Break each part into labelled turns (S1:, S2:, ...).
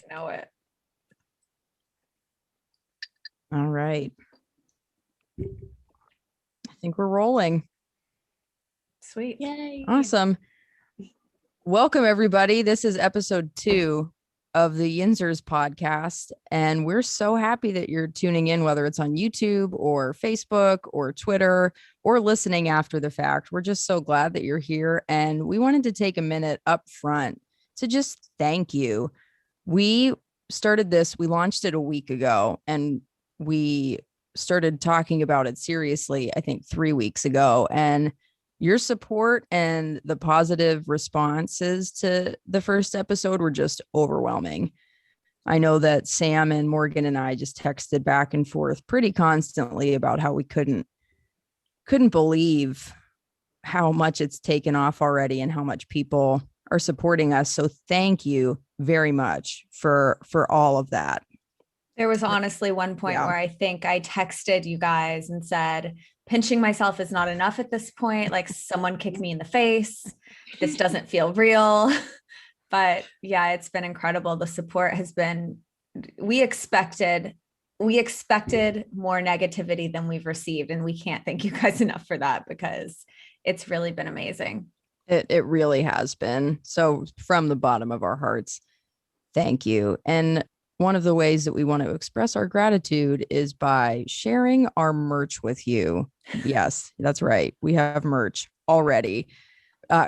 S1: know it.
S2: All right. I think we're rolling.
S1: Sweet.
S3: Yay.
S2: Awesome. Welcome, everybody. This is episode 2 of the Yinzhers podcast. And we're so happy that you're tuning in, whether it's on YouTube or Facebook or Twitter or listening after the fact. We're just so glad that you're here. And we wanted to take a minute up front to just thank you. We started this, we launched it a week ago, and we started talking about it seriously, I think 3 weeks ago. And your support and the positive responses to the first episode were just overwhelming. I know that Sam and Morgan and I just texted back and forth pretty constantly about how we couldn't believe how much it's taken off already and how much people are supporting us. So thank you very much for all of that.
S1: There was honestly one point where I think I texted you guys and said, pinching myself is not enough at this point. Like, someone kicked me in the face. This doesn't feel real. But yeah, it's been incredible. The support has been, we expected more negativity than we've received. And we can't thank you guys enough for that, because it's really been amazing.
S2: It really has been. So from the bottom of our hearts, thank you. And one of the ways that we want to express our gratitude is by sharing our merch with you. Yes, that's right. We have merch already,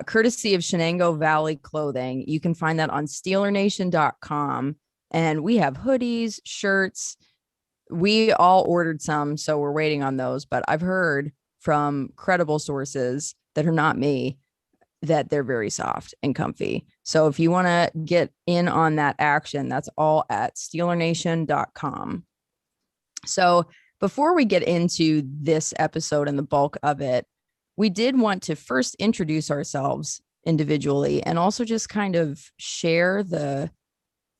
S2: courtesy of Shenango Valley Clothing. You can find that on steelernation.com. And we have hoodies, shirts. We all ordered some, so we're waiting on those. But I've heard from credible sources that are not me that they're very soft and comfy. So if you want to get in on that action, that's all at steelernation.com. So before we get into this episode and the bulk of it, we did want to first introduce ourselves individually and also just kind of share the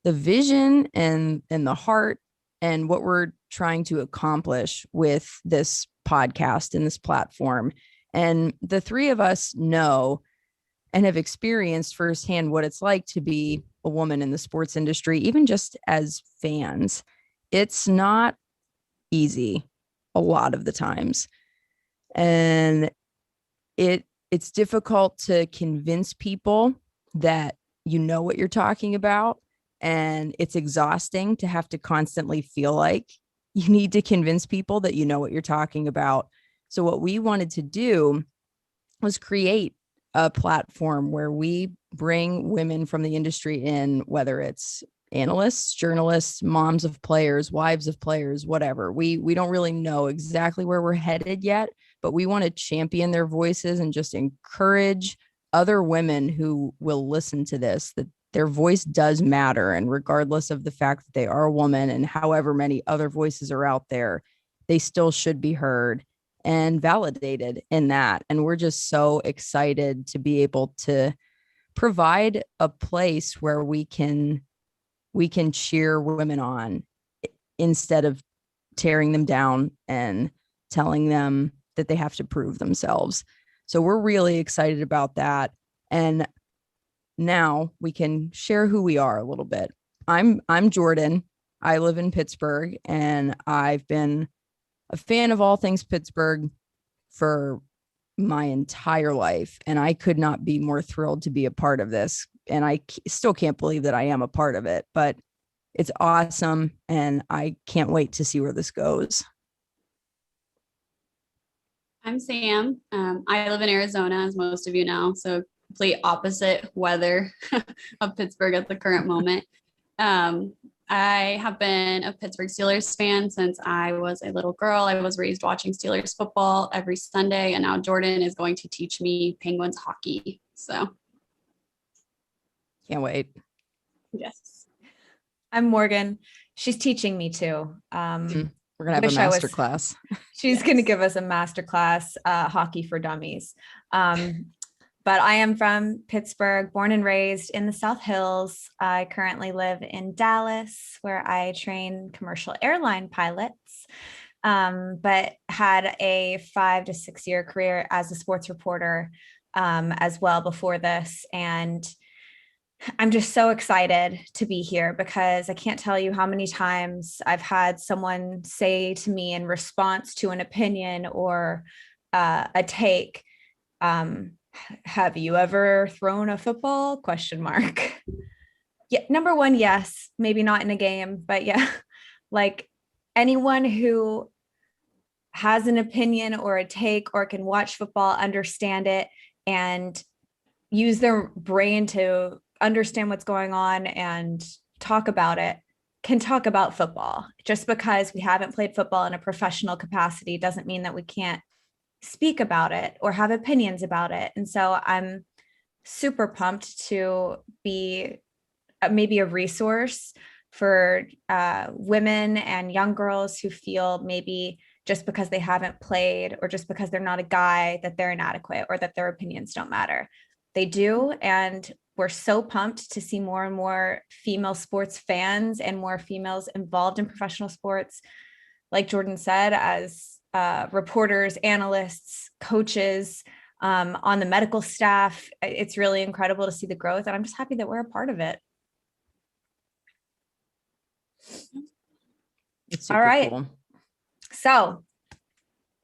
S2: vision and the heart and what we're trying to accomplish with this podcast and this platform. And the three of us know and have experienced firsthand what it's like to be a woman in the sports industry, even just as fans. It's not easy a lot of the times. And it's difficult to convince people that you know what you're talking about. And it's exhausting to have to constantly feel like you need to convince people that you know what you're talking about. So what we wanted to do was create a platform where we bring women from the industry in, whether it's analysts, journalists, moms of players, wives of players, whatever. We don't really know exactly where we're headed yet, but we want to champion their voices and just encourage other women who will listen to this, that their voice does matter. And regardless of the fact that they are a woman and however many other voices are out there, they still should be heard and validated in that. And we're just so excited to be able to provide a place where we can cheer women on instead of tearing them down and telling them that they have to prove themselves. So we're really excited about that. And now we can share who we are a little bit. I'm Jordan. I live in Pittsburgh, and I've been a fan of all things Pittsburgh for my entire life. And I could not be more thrilled to be a part of this. And I still can't believe that I am a part of it, but it's awesome. And I can't wait to see where this goes.
S3: I'm Sam. I live in Arizona, as most of you know, so complete opposite weather of Pittsburgh at the current moment. I have been a Pittsburgh Steelers fan since I was a little girl. I was raised watching Steelers football every Sunday, and now Jordan is going to teach me Penguins hockey. So
S2: can't wait.
S3: Yes.
S1: I'm Morgan. She's teaching me too.
S2: We're going to have a master class.
S1: She's going to give us a master class, hockey for dummies. But I am from Pittsburgh, born and raised in the South Hills. I currently live in Dallas, where I train commercial airline pilots, but had a 5 to 6 year career as a sports reporter as well before this. And I'm just so excited to be here because I can't tell you how many times I've had someone say to me in response to an opinion or a take, have you ever thrown a football? Question mark. Yeah, number one, yes, maybe not in a game, but yeah, like anyone who has an opinion or a take or can watch football, understand it, and use their brain to understand what's going on and talk about it, can talk about football. Just because we haven't played football in a professional capacity doesn't mean that we can't speak about it or have opinions about it. And so I'm super pumped to be maybe a resource for women and young girls who feel maybe just because they haven't played or just because they're not a guy that they're inadequate or that their opinions don't matter. They do. And we're so pumped to see more and more female sports fans and more females involved in professional sports. Like Jordan said, as reporters, analysts, coaches, on the medical staff, it's really incredible to see the growth. And I'm just happy that we're a part of it. All right. Cool. So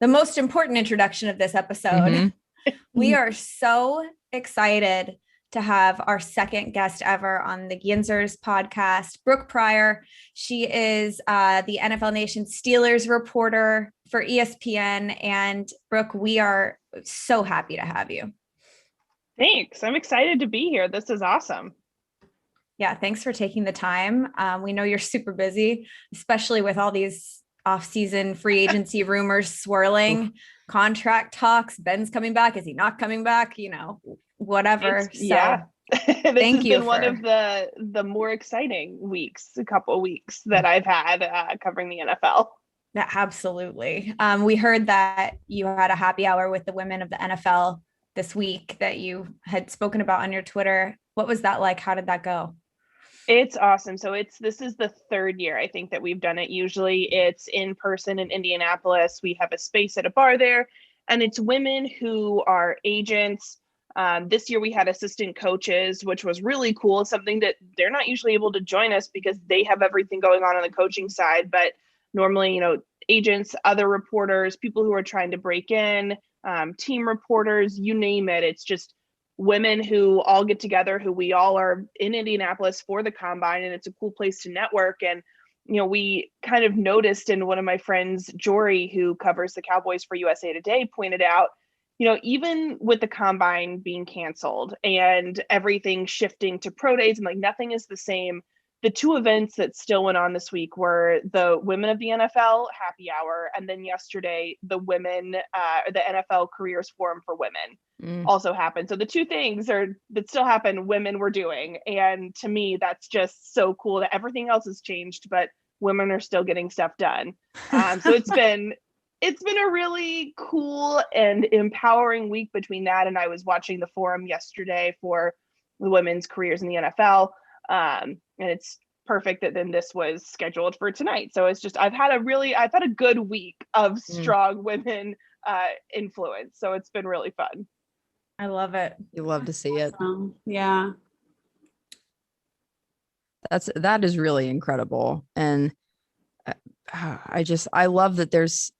S1: the most important introduction of this episode, we are so excited to have our second guest ever on the Yinzhers podcast, Brooke Pryor. She is the NFL Nation Steelers reporter for ESPN. And Brooke, we are so happy to have you.
S4: Thanks. I'm excited to be here. This is awesome.
S1: Yeah, thanks for taking the time. We know you're super busy, especially with all these off-season free agency rumors swirling, contract talks. Ben's coming back. Is he not coming back? You know, whatever.
S4: Yeah. This has been one of the more exciting a couple of weeks that I've had covering the NFL.
S1: Yeah, absolutely. We heard that you had a happy hour with the women of the NFL this week that you had spoken about on your Twitter. What was that like? How did that go?
S4: It's awesome. So this is the third year, I think, that we've done it. Usually it's in person in Indianapolis. We have a space at a bar there, and it's women who are agents. This year we had assistant coaches, which was really cool. Something that they're not usually able to join us because they have everything going on the coaching side. But normally, you know, agents, other reporters, people who are trying to break in, team reporters, you name it. It's just women who all get together, who we all are in Indianapolis for the combine, and it's a cool place to network. And, you know, we kind of noticed, and one of my friends, Jory, who covers the Cowboys for USA Today, pointed out, you know, even with the combine being canceled and everything shifting to pro days and like nothing is the same, the two events that still went on this week were the Women of the NFL Happy Hour, and then yesterday the the NFL Careers Forum for Women also happened. So the two things that still happen, women were doing, and to me that's just so cool that everything else has changed, but women are still getting stuff done. So it's been a really cool and empowering week between that, and I was watching the forum yesterday for the women's careers in the NFL. And it's perfect that then this was scheduled for tonight. So it's just, I've had a good week of strong women influence. So it's been really fun.
S1: I love it.
S2: You love to see it.
S3: Yeah.
S2: That is really incredible. And I love that there's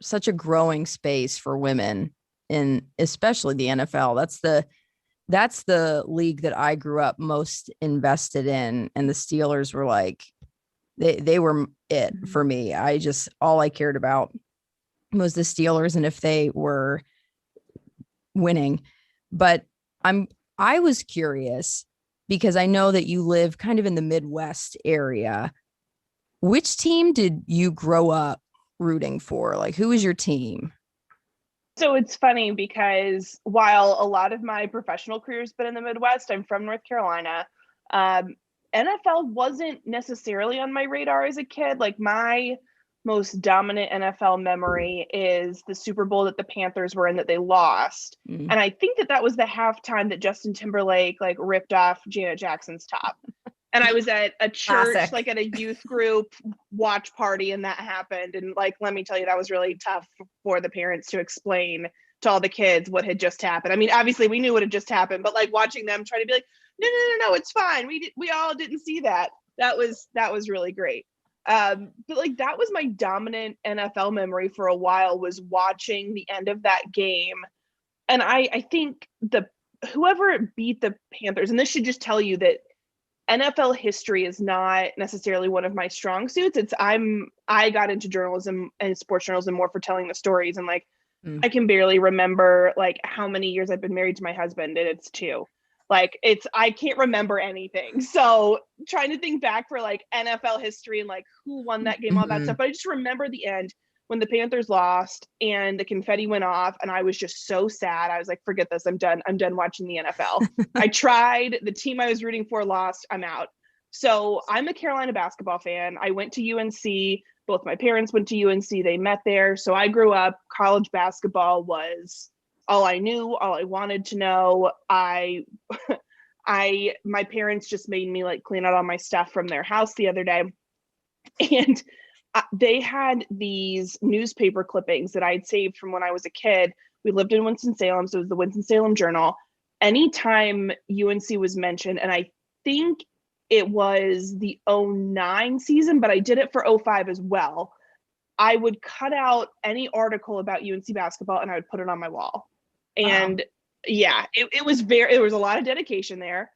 S2: such a growing space for women in especially the NFL. That's the league that I grew up most invested in. And the Steelers were like, they were it for me. All I cared about was the Steelers and if they were winning. But I was curious because I know that you live kind of in the Midwest area. Which team did you grow up rooting for? Like, who was your team?
S4: So it's funny because while a lot of my professional career has been in the Midwest, I'm from North Carolina. NFL wasn't necessarily on my radar as a kid. Like my most dominant NFL memory is the Super Bowl that the Panthers were in that they lost. And I think that was the halftime that Justin Timberlake like ripped off Janet Jackson's top. And I was at a church, classic, like at a youth group watch party, and that happened. And like, let me tell you, that was really tough for the parents to explain to all the kids what had just happened. I mean, obviously we knew what had just happened, but like watching them try to be like, no, it's fine. We all didn't see that. That was really great. But like that was my dominant NFL memory for a while, was watching the end of that game. And I think whoever beat the Panthers, and this should just tell you that NFL history is not necessarily one of my strong suits. I got into journalism and sports journalism more for telling the stories, and like I can barely remember like how many years I've been married to my husband, and it's 2. Like I can't remember anything. So trying to think back for like NFL history and like who won that game, all that stuff. But I just remember the end when the Panthers lost and the confetti went off, and I was just so sad. I was like, forget this. I'm done watching the NFL. I tried. The team I was rooting for lost. I'm out. So I'm a Carolina basketball fan. I went to UNC. Both my parents went to UNC. They met there. So I grew up, college basketball was all I knew, all I wanted to know. My parents just made me like clean out all my stuff from their house the other day. And they had these newspaper clippings that I'd saved from when I was a kid. We lived in Winston-Salem, so it was the Winston-Salem Journal. Anytime UNC was mentioned, and I think it was the 09 season, but I did it for 05 as well, I would cut out any article about UNC basketball and I would put it on my wall. And yeah, it was a lot of dedication there.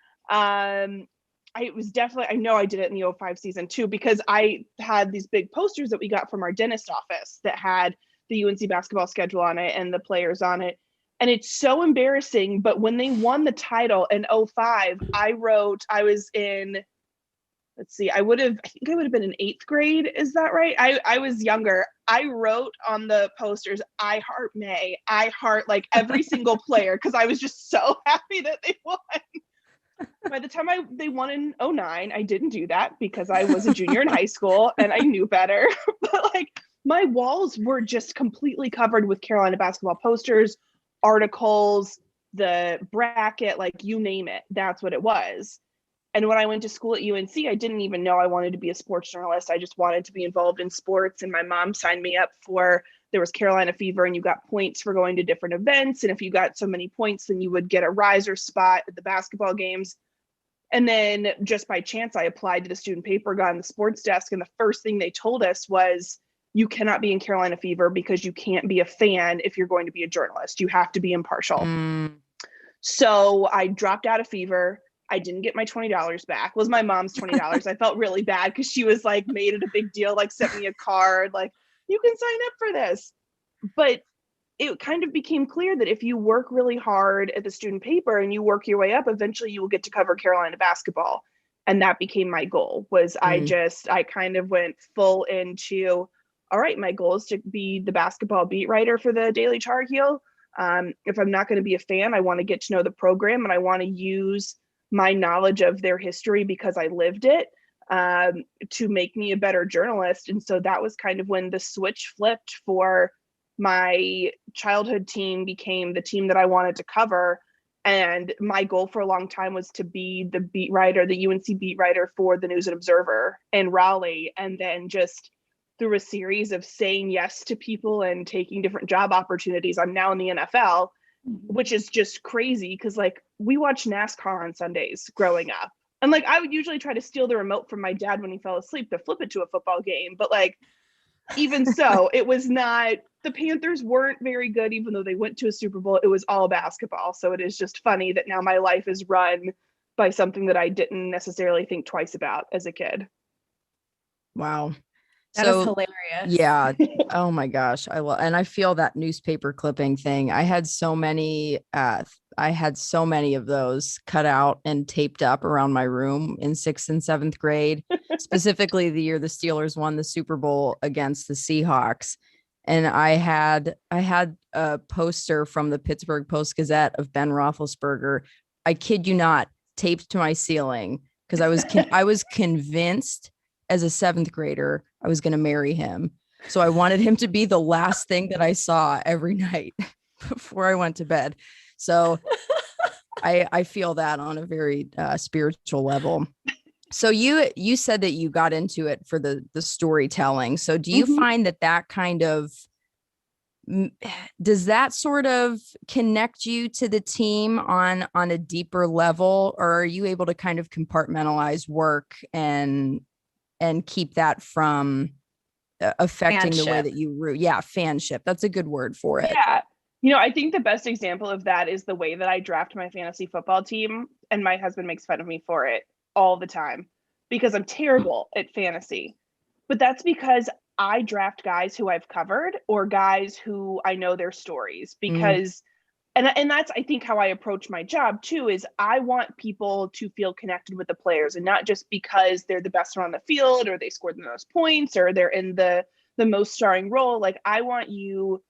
S4: It was definitely, I know I did it in the 05 season too, because I had these big posters that we got from our dentist office that had the UNC basketball schedule on it and the players on it. And it's so embarrassing. But when they won the title in 05, I was in, I think I would have been in 8th grade. Is that right? I was younger. I wrote on the posters, I heart May, I heart like every single player, because I was just so happy that they won. By the time they won in 09, I didn't do that because I was a junior in high school and I knew better. But like my walls were just completely covered with Carolina basketball posters, articles, the bracket, like you name it. That's what it was. And when I went to school at UNC, I didn't even know I wanted to be a sports journalist. I just wanted to be involved in sports. And my mom signed me up there was Carolina Fever, and you got points for going to different events. And if you got so many points, then you would get a riser spot at the basketball games. And then just by chance, I applied to the student paper, got on the sports desk. And the first thing they told us was, you cannot be in Carolina Fever because you can't be a fan if you're going to be a journalist. You have to be impartial. So I dropped out of Fever. I didn't get my $20 back. It was my mom's $20. I felt really bad because she was like, made it a big deal, like sent me a card, like, you can sign up for this. But it kind of became clear that if you work really hard at the student paper and you work your way up, eventually you will get to cover Carolina basketball. And that became my goal. I kind of went full into, all right, my goal is to be the basketball beat writer for the Daily Tar Heel. If I'm not going to be a fan, I want to get to know the program, and I want to use my knowledge of their history because I lived it, to make me a better journalist. And so that was kind of when the switch flipped for my childhood team became the team that I wanted to cover. And my goal for a long time was to be the beat writer, the UNC beat writer for the News and Observer in Raleigh. And then just through a series of saying yes to people and taking different job opportunities, I'm now in the NFL, which is just crazy because like we watched NASCAR on Sundays growing up. And like I would usually try to steal the remote from my dad when he fell asleep to flip it to a football game. But like, even so, it was not, the Panthers weren't very good, even though they went to a Super Bowl. It was all basketball. So it is just funny that now my life is run by something that I didn't necessarily think twice about as a kid.
S2: Wow.
S1: That is hilarious.
S2: Yeah. Oh my gosh. And I feel that newspaper clipping thing. I had so many of those cut out and taped up around my room in 6th and 7th grade, specifically the year the Steelers won the Super Bowl against the Seahawks. And I had a poster from the Pittsburgh Post-Gazette of Ben Roethlisberger. I kid you not, taped to my ceiling because I was convinced as a 7th grader I was going to marry him. So I wanted him to be the last thing that I saw every night before I went to bed. So I feel that on a very spiritual level. So you said that you got into it for the storytelling. So do you find that kind of does that sort of connect you to the team on a deeper level, or are you able to kind of compartmentalize work and keep that from affecting the way that you root? Yeah, fanship. That's a good word for it.
S4: Yeah. I think the best example of that is the way that I draft my fantasy football team, and my husband makes fun of me for it all the time because I'm terrible at fantasy. But that's because I draft guys who I've covered or guys who I know their stories because and that's I think how I approach my job too, is I want people to feel connected with the players, and not just because they're the best one on the field or they scored the most points or they're in the most starring role. Like, I want you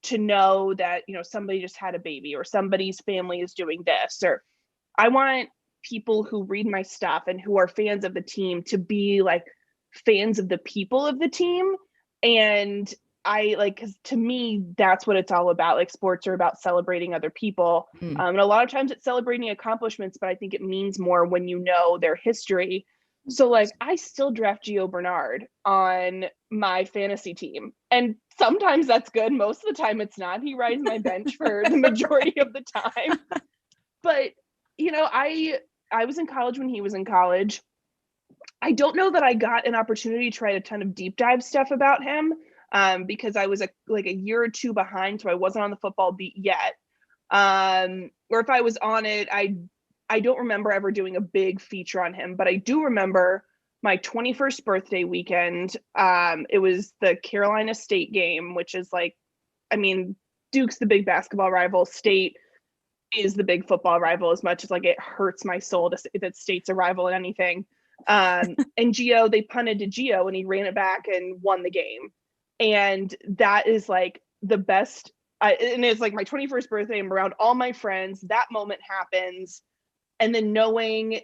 S4: to know that, somebody just had a baby or somebody's family is doing this, or I want people who read my stuff and who are fans of the team to be like fans of the people of the team. And because to me, that's what it's all about. Like, sports are about celebrating other people. And a lot of times it's celebrating accomplishments, but I think it means more when you know their history. So like, I still draft Gio Bernard on my fantasy team. And sometimes that's good. Most of the time it's not. He rides my bench for the majority of the time. But, I was in college when he was in college. I don't know that I got an opportunity to write a ton of deep dive stuff about him because I was a year or two behind. So I wasn't on the football beat yet. Or if I was on it, I don't remember ever doing a big feature on him, but I do remember my 21st birthday weekend. It was the Carolina State game, which is Duke's the big basketball rival. State is the big football rival, as much as it hurts my soul to say that State's a rival in anything. And Gio, they punted to Gio and he ran it back and won the game. And that is the best. And it's my 21st birthday. I'm around all my friends. That moment happens. And then knowing,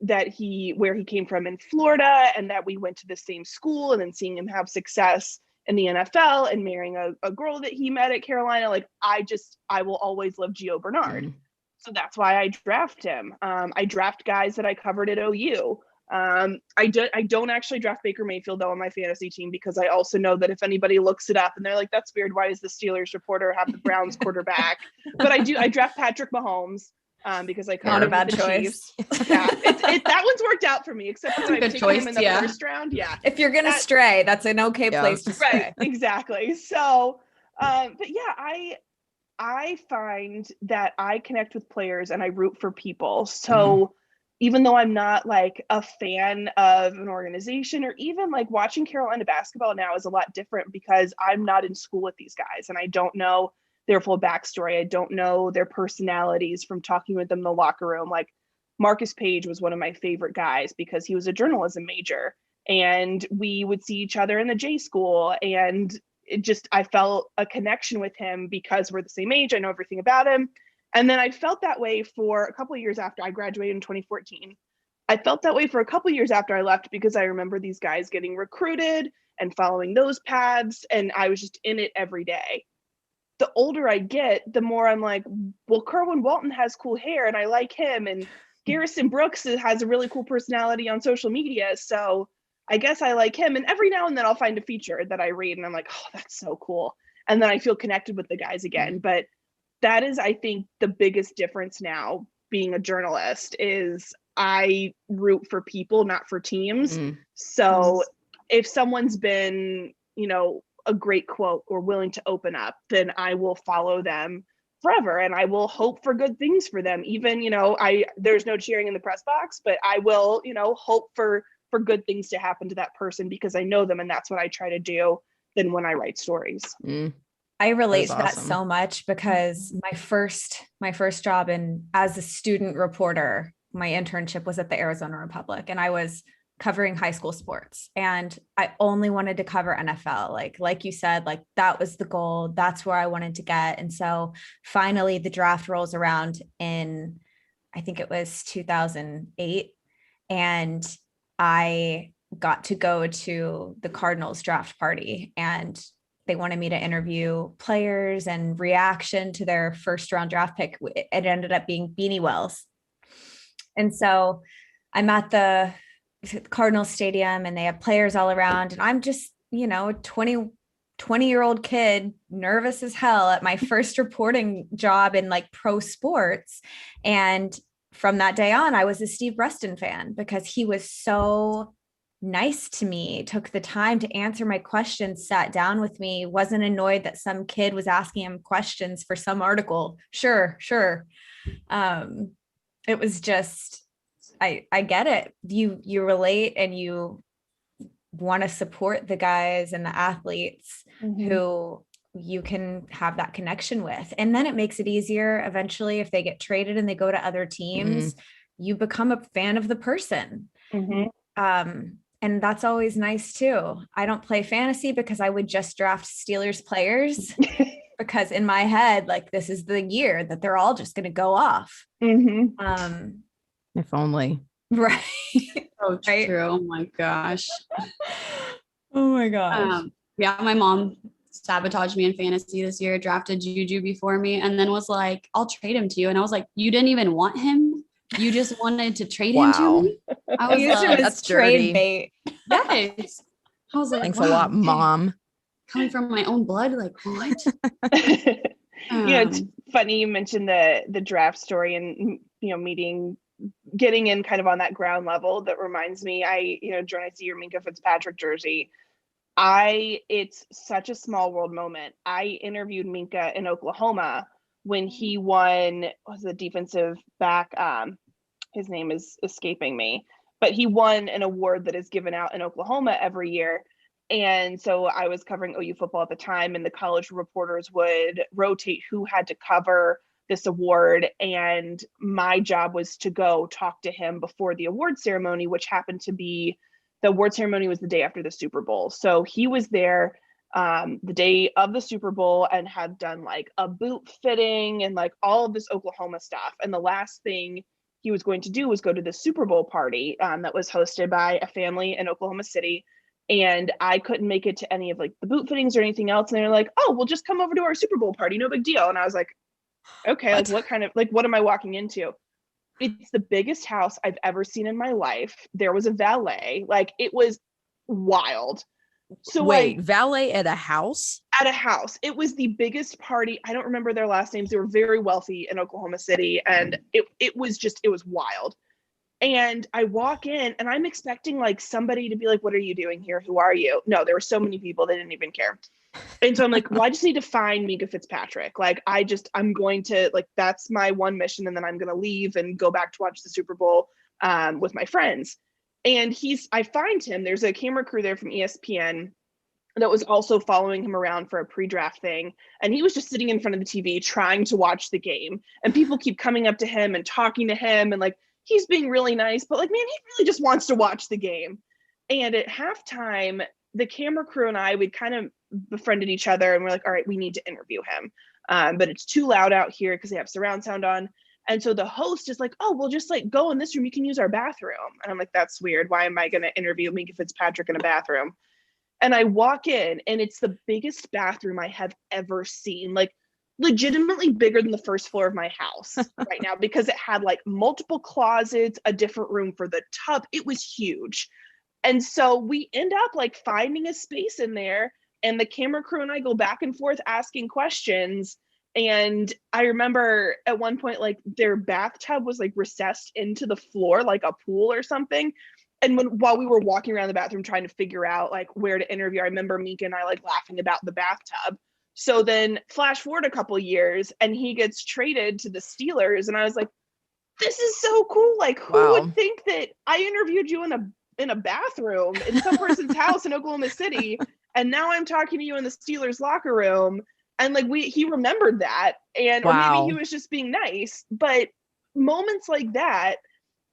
S4: that where he came from in Florida and that we went to the same school, and then seeing him have success in the NFL and marrying a girl that he met at Carolina, I will always love Gio Bernard. So that's why I draft him. I draft guys that I covered at OU. I don't actually draft Baker Mayfield though on my fantasy team, because I also know that if anybody looks it up and they're like, that's weird, why does the Steelers reporter have the Browns quarterback? But I draft Patrick Mahomes. Because I
S1: not a bad choice.
S4: Yeah, that one's worked out for me, except for when I've taken him in the first round. Yeah,
S1: if you're gonna stray, that's an okay place to stray.
S4: Right, exactly. So, but yeah, I find that I connect with players and I root for people. So even though I'm not a fan of an organization, or even watching Carolina basketball now is a lot different because I'm not in school with these guys and I don't know their full backstory. I don't know their personalities from talking with them in the locker room. Marcus Page was one of my favorite guys because he was a journalism major and we would see each other in the J school. And I felt a connection with him because we're the same age. I know everything about him. And then I felt that way for a couple of years after I graduated in 2014. I felt that way for a couple of years after I left because I remember these guys getting recruited and following those paths. And I was just in it every day. The older I get, the more I'm like, well, Kerwin Walton has cool hair and I like him. And Garrison Brooks has a really cool personality on social media. So I guess I like him. And every now and then I'll find a feature that I read and I'm like, oh, that's so cool. And then I feel connected with the guys again. But that is, I think, the biggest difference now being a journalist is I root for people, not for teams. So if someone's been, a great quote or willing to open up, then I will follow them forever and I will hope for good things for them. Even, there's no cheering in the press box, but I will, hope for good things to happen to that person because I know them. And that's what I try to do then when I write stories.
S1: I relate to that so much because my first job as a student reporter, my internship was at the Arizona Republic, and I was covering high school sports and I only wanted to cover NFL. Like you said, that was the goal. That's where I wanted to get. And so finally the draft rolls around in, I think it was 2008. And I got to go to the Cardinals draft party and they wanted me to interview players and reaction to their first round draft pick. It ended up being Beanie Wells. And so I'm at the Cardinals Stadium and they have players all around. And I'm just, 20 20-year-old kid, nervous as hell at my first reporting job in like pro sports. And from that day on, I was a Steve Breston fan because he was so nice to me, took the time to answer my questions, sat down with me, wasn't annoyed that some kid was asking him questions for some article. Sure. It was just, I get it. You relate and you want to support the guys and the athletes who you can have that connection with. And then it makes it easier eventually if they get traded and they go to other teams, you become a fan of the person. And that's always nice too. I don't play fantasy because I would just draft Steelers players because in my head, like this is the year that they're all just going to go off.
S2: If only.
S1: Right.
S3: Oh,
S1: Right?
S3: true. Oh my gosh.
S1: Oh my gosh.
S3: Yeah, my mom sabotaged me in fantasy this year, drafted Juju before me, and then was like, I'll trade him to you. And I was like, you didn't even want him? You just wanted to trade him to me? I was like,
S1: that's trade bait.
S3: Yes. I was like,
S2: thanks
S3: wow,
S2: a lot, Mom.
S3: coming from my own blood, like what?
S4: It's funny you mentioned the draft story and getting in kind of on that ground level. That reminds me, Jordan, I see your Minka Fitzpatrick jersey. It's such a small world moment. I interviewed Minka in Oklahoma when he won, was the defensive back, his name is escaping me, but he won an award that is given out in Oklahoma every year. And so I was covering OU football at the time, and the college reporters would rotate who had to cover this award. And my job was to go talk to him before the award ceremony, which happened to be, the award ceremony was the day after the Super Bowl. So he was there the day of the Super Bowl and had done like a boot fitting and like all of this Oklahoma stuff. And the last thing he was going to do was go to the Super Bowl party that was hosted by a family in Oklahoma City. And I couldn't make it to any of like the boot fittings or anything else. And they're like, oh, we'll just come over to our Super Bowl party. No big deal. And I was like, okay, like what am I walking into? It's the biggest house I've ever seen in my life. There was a valet. Like it was wild. So
S2: wait, valet at a house?
S4: At a house. It was the biggest party. I don't remember their last names. They were very wealthy in Oklahoma City. And it was wild. And I walk in and I'm expecting like somebody to be like, what are you doing here? Who are you? No, there were so many people, they didn't even care. And so I'm like, well, I just need to find Minka Fitzpatrick. Like, I'm going to, like, that's my one mission. And then I'm going to leave and go back to watch the Super Bowl with my friends. And I find him, there's a camera crew there from ESPN that was also following him around for a pre-draft thing. And he was just sitting in front of the TV trying to watch the game. And people keep coming up to him and talking to him. And like, he's being really nice, but like, man, he really just wants to watch the game. And at halftime, the camera crew and I, we'd kind of befriended each other and we're like, all right, we need to interview him. But it's too loud out here because they have surround sound on. And so the host is like, oh, we'll just like go in this room. You can use our bathroom. And I'm like, that's weird. Why am I going to interview Minka Fitzpatrick in a bathroom? And I walk in and it's the biggest bathroom I have ever seen. Like legitimately bigger than the first floor of my house right now, because it had like multiple closets, a different room for the tub. It was huge. And so we end up like finding a space in there, and the camera crew and I go back and forth asking questions. And I remember at one point, like their bathtub was like recessed into the floor, like a pool or something. And while we were walking around the bathroom trying to figure out like where to interview, I remember Mika and I like laughing about the bathtub. So then flash forward a couple years and he gets traded to the Steelers. And I was like, this is so cool. Like who would think that I interviewed you in a bathroom in some person's house in Oklahoma City, and now I'm talking to you in the Steelers locker room. And like he remembered that, and or maybe he was just being nice. But moments like that,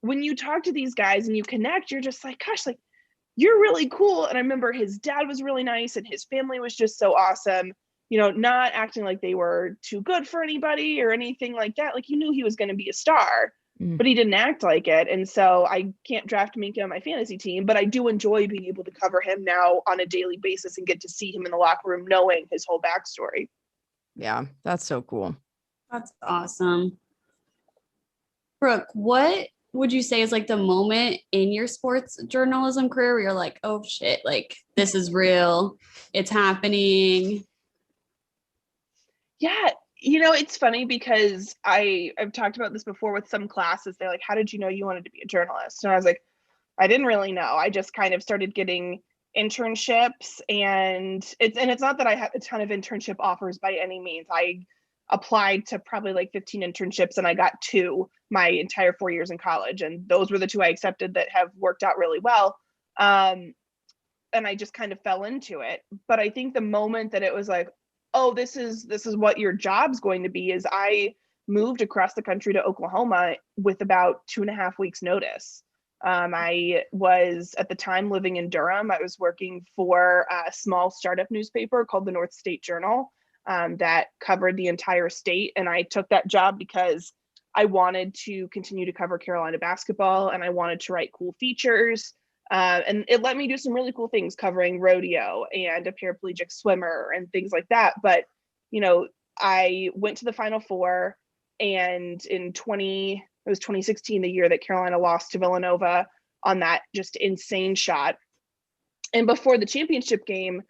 S4: when you talk to these guys and you connect, you're just like, gosh, like you're really cool. And I remember his dad was really nice and his family was just so awesome, not acting like they were too good for anybody or anything like that. Like you knew he was going to be a star, but he didn't act like it. And so I can't draft Minka on my fantasy team, but I do enjoy being able to cover him now on a daily basis and get to see him in the locker room, knowing his whole backstory.
S2: Yeah, that's so cool.
S3: That's awesome. Brooke, what would you say is like the moment in your sports journalism career where you're like, oh shit, like this is real, it's happening?
S4: Yeah, it's funny because I've talked about this before with some classes. They're like, how did you know you wanted to be a journalist? And I was like, I didn't really know. I just kind of started getting internships, and it's not that I had a ton of internship offers by any means. I applied to probably like 15 internships and I got 2 my entire 4 years in college, and those were the 2 I accepted that have worked out really well. And I just kind of fell into it. But I think the moment that it was like, oh, this is what your job's going to be, is I moved across the country to Oklahoma with about 2.5 weeks notice. I was at the time living in Durham. I was working for a small startup newspaper called the North State Journal that covered the entire state. And I took that job because I wanted to continue to cover Carolina basketball, and I wanted to write cool features. And it let me do some really cool things covering rodeo and a paraplegic swimmer and things like that. But, I went to the Final Four, and it was 2016, the year that Carolina lost to Villanova on that just insane shot. And before the championship game,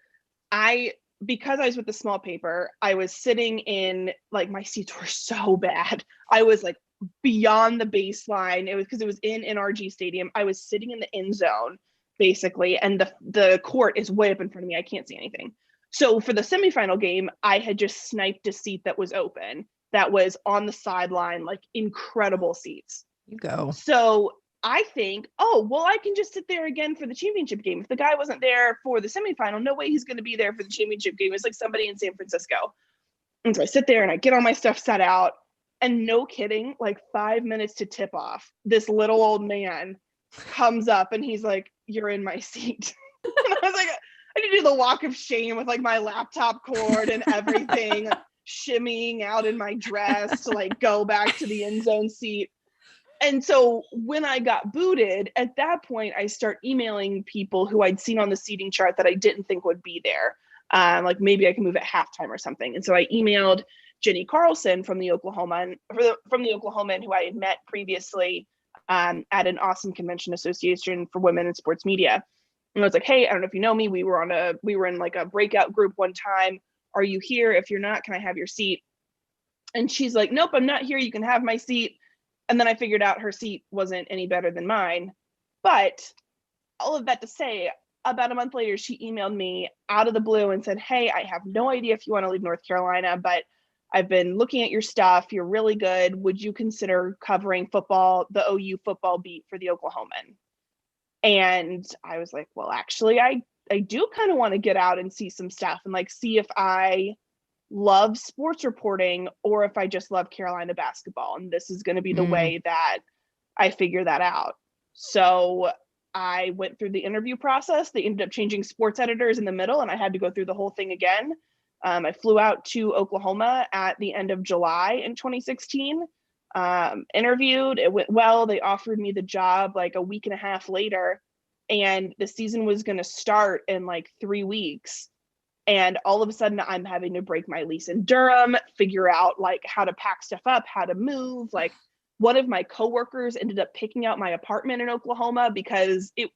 S4: because I was with the small paper, I was sitting in, like, my seats were so bad. I was like beyond the baseline. It was because it was in NRG Stadium. I was sitting in the end zone basically, and the court is way up in front of me. I can't see anything. So for the semifinal game, I had just sniped a seat that was open, that was on the sideline, like incredible seats.
S2: You go.
S4: So I think, oh, well, I can just sit there again for the championship game. If the guy wasn't there for the semifinal, no way he's going to be there for the championship game. It's like somebody in San Francisco. And so I sit there and I get all my stuff set out, and no kidding, like 5 minutes to tip off, this little old man comes up and he's like, you're in my seat. And I was like, I had to do the walk of shame with like my laptop cord and everything, shimmying out in my dress to like go back to the end zone seat. And so when I got booted, at that point, I start emailing people who I'd seen on the seating chart that I didn't think would be there. Like maybe I can move at halftime or something. And so I emailed Jenny Carlson from the Oklahoman, who I had met previously at an awesome convention association for women in sports media. And I was like, hey, I don't know if you know me. We were in like a breakout group one time. Are you here? If you're not, can I have your seat? And she's like, nope, I'm not here. You can have my seat. And then I figured out her seat wasn't any better than mine. But all of that to say, about a month later, she emailed me out of the blue and said, hey, I have no idea if you want to leave North Carolina, but I've been looking at your stuff. You're really good. Would you consider covering football, the OU football beat for the Oklahoman? And I was like, well, actually, I do kind of want to get out and see some stuff and like see if I love sports reporting or if I just love Carolina basketball. And this is going to be the way that I figure that out. So I went through the interview process. They ended up changing sports editors in the middle, and I had to go through the whole thing again. I flew out to Oklahoma at the end of July in 2016, interviewed. It went well. They offered me the job like a week and a half later, and the season was going to start in like 3 weeks. And all of a sudden I'm having to break my lease in Durham, figure out like how to pack stuff up, how to move. Like one of my coworkers ended up picking out my apartment in Oklahoma because it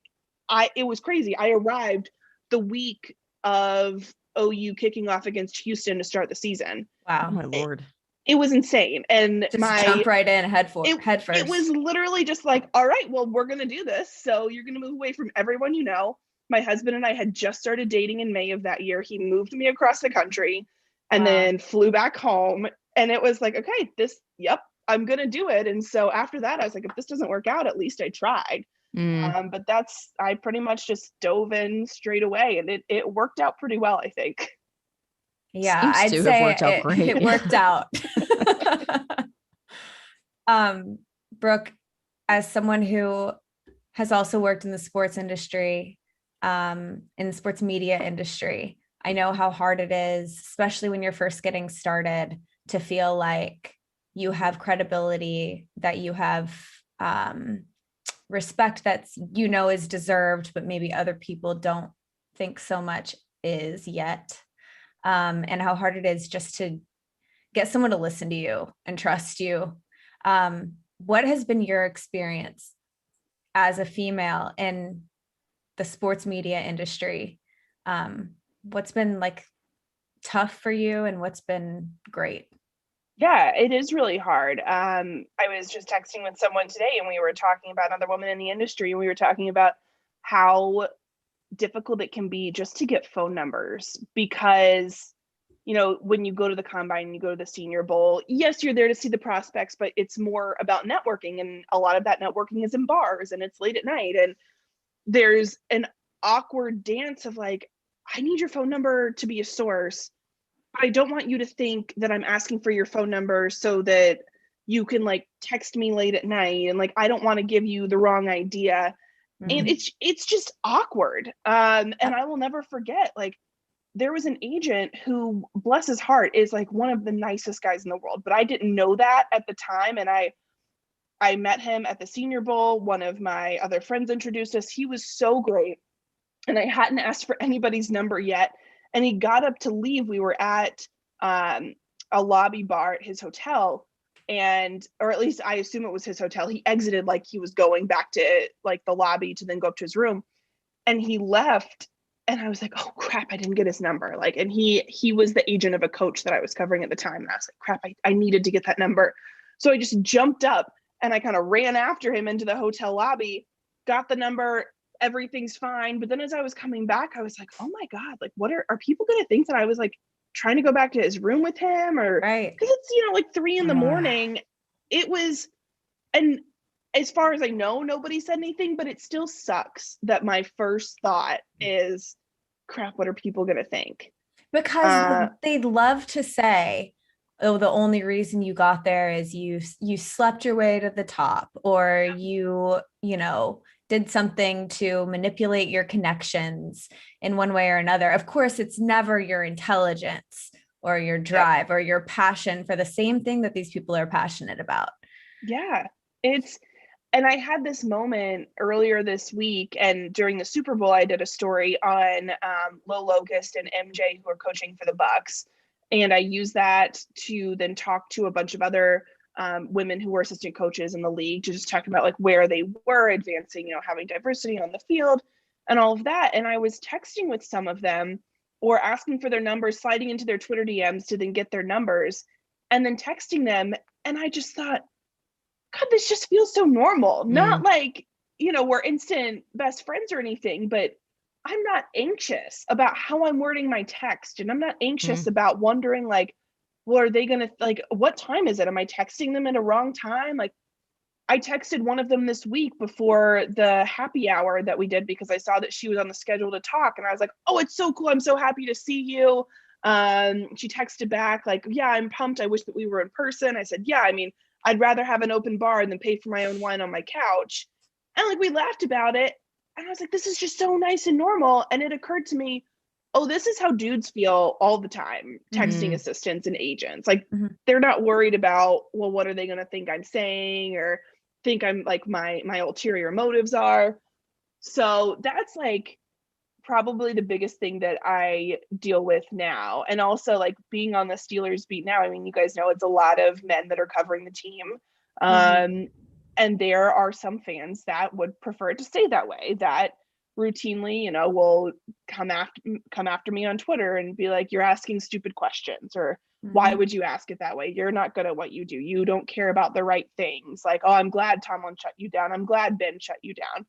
S4: was crazy. I arrived the week of OU kicking off against Houston to start the season.
S1: Wow.
S2: Oh my Lord.
S4: It was insane. And
S1: just jump right in head first.
S4: It was literally just like, all right, well, we're going to do this. So you're going to move away from everyone you know. My husband and I had just started dating in May of that year. He moved me across the country and then flew back home. And it was like, okay, I'm going to do it. And so after that, I was like, if this doesn't work out, at least I tried. But I pretty much just dove in straight away, and it worked out pretty well, I think.
S1: Yeah, I'd say it worked out. Brooke, as someone who has also worked in the sports industry, in the sports media industry, I know how hard it is, especially when you're first getting started, to feel like you have credibility, that you have respect that's, is deserved, but maybe other people don't think so much is yet. And how hard it is just to get someone to listen to you and trust you. what has been your experience as a female in the sports media industry? What's been like tough for you and what's been great?
S4: Yeah, it is really hard. I was just texting with someone today and we were talking about another woman in the industry, and we were talking about how difficult it can be just to get phone numbers, because when you go to the combine, you go to the Senior Bowl, yes, you're there to see the prospects, but it's more about networking, and a lot of that networking is in bars and it's late at night, and there's an awkward dance of like, I need your phone number to be a source, but I don't want you to think that I'm asking for your phone number so that you can like text me late at night, and like I don't want to give you the wrong idea. And it's just awkward. And I will never forget, like, there was an agent who, bless his heart, is like one of the nicest guys in the world, but I didn't know that at the time. And I met him at the Senior Bowl. One of my other friends introduced us. He was so great. And I hadn't asked for anybody's number yet. And he got up to leave. We were at a lobby bar at his hotel, or at least I assume it was his hotel. He exited like he was going back to like the lobby to then go up to his room, and he left. And I was like, oh crap, I didn't get his number. Like, and he was the agent of a coach that I was covering at the time. And I was like, crap, I needed to get that number. So I just jumped up and I kind of ran after him into the hotel lobby, got the number, everything's fine. But then as I was coming back, I was like, oh my God, like what are people going to think that I was like trying to go back to his room with him, or
S1: right?
S4: Because it's, like 3 a.m. It was, and as far as I know, nobody said anything, but it still sucks that my first thought is, crap, what are people going to think?
S1: Because they'd love to say, oh, the only reason you got there is you slept your way to the top, or you did something to manipulate your connections in one way or another. Of course, it's never your intelligence or your drive or your passion for the same thing that these people are passionate about.
S4: Yeah, and I had this moment earlier this week, and during the Super Bowl, I did a story on Lil Locust and MJ, who are coaching for the Bucks. And I used that to then talk to a bunch of other women who were assistant coaches in the league, to just talk about like where they were advancing, having diversity on the field and all of that. And I was texting with some of them, or asking for their numbers, sliding into their Twitter DMs to then get their numbers, and then texting them. And I just thought, God, this just feels so normal. Not like, we're instant best friends or anything, but I'm not anxious about how I'm wording my text. And I'm not anxious about wondering like, well, are they going to like, what time is it? Am I texting them at a wrong time? Like, I texted one of them this week before the happy hour that we did, because I saw that she was on the schedule to talk. And I was like, oh, it's so cool. I'm so happy to see you. She texted back like, yeah, I'm pumped. I wish that we were in person. I said, yeah, I mean, I'd rather have an open bar than pay for my own wine on my couch. And like, we laughed about it. And I was like, this is just so nice and normal. And it occurred to me, oh, this is how dudes feel all the time, texting assistants and agents. Like, they're not worried about, well, what are they going to think I'm saying, or think I'm like my ulterior motives are. So that's like probably the biggest thing that I deal with now. And also like being on the Steelers beat now, I mean, you guys know it's a lot of men that are covering the team. And there are some fans that would prefer it to stay that way, that routinely, will come after me on Twitter and be like, you're asking stupid questions, or why would you ask it that way? You're not good at what you do. You don't care about the right things. Like, oh, I'm glad Tomlin shut you down. I'm glad Ben shut you down.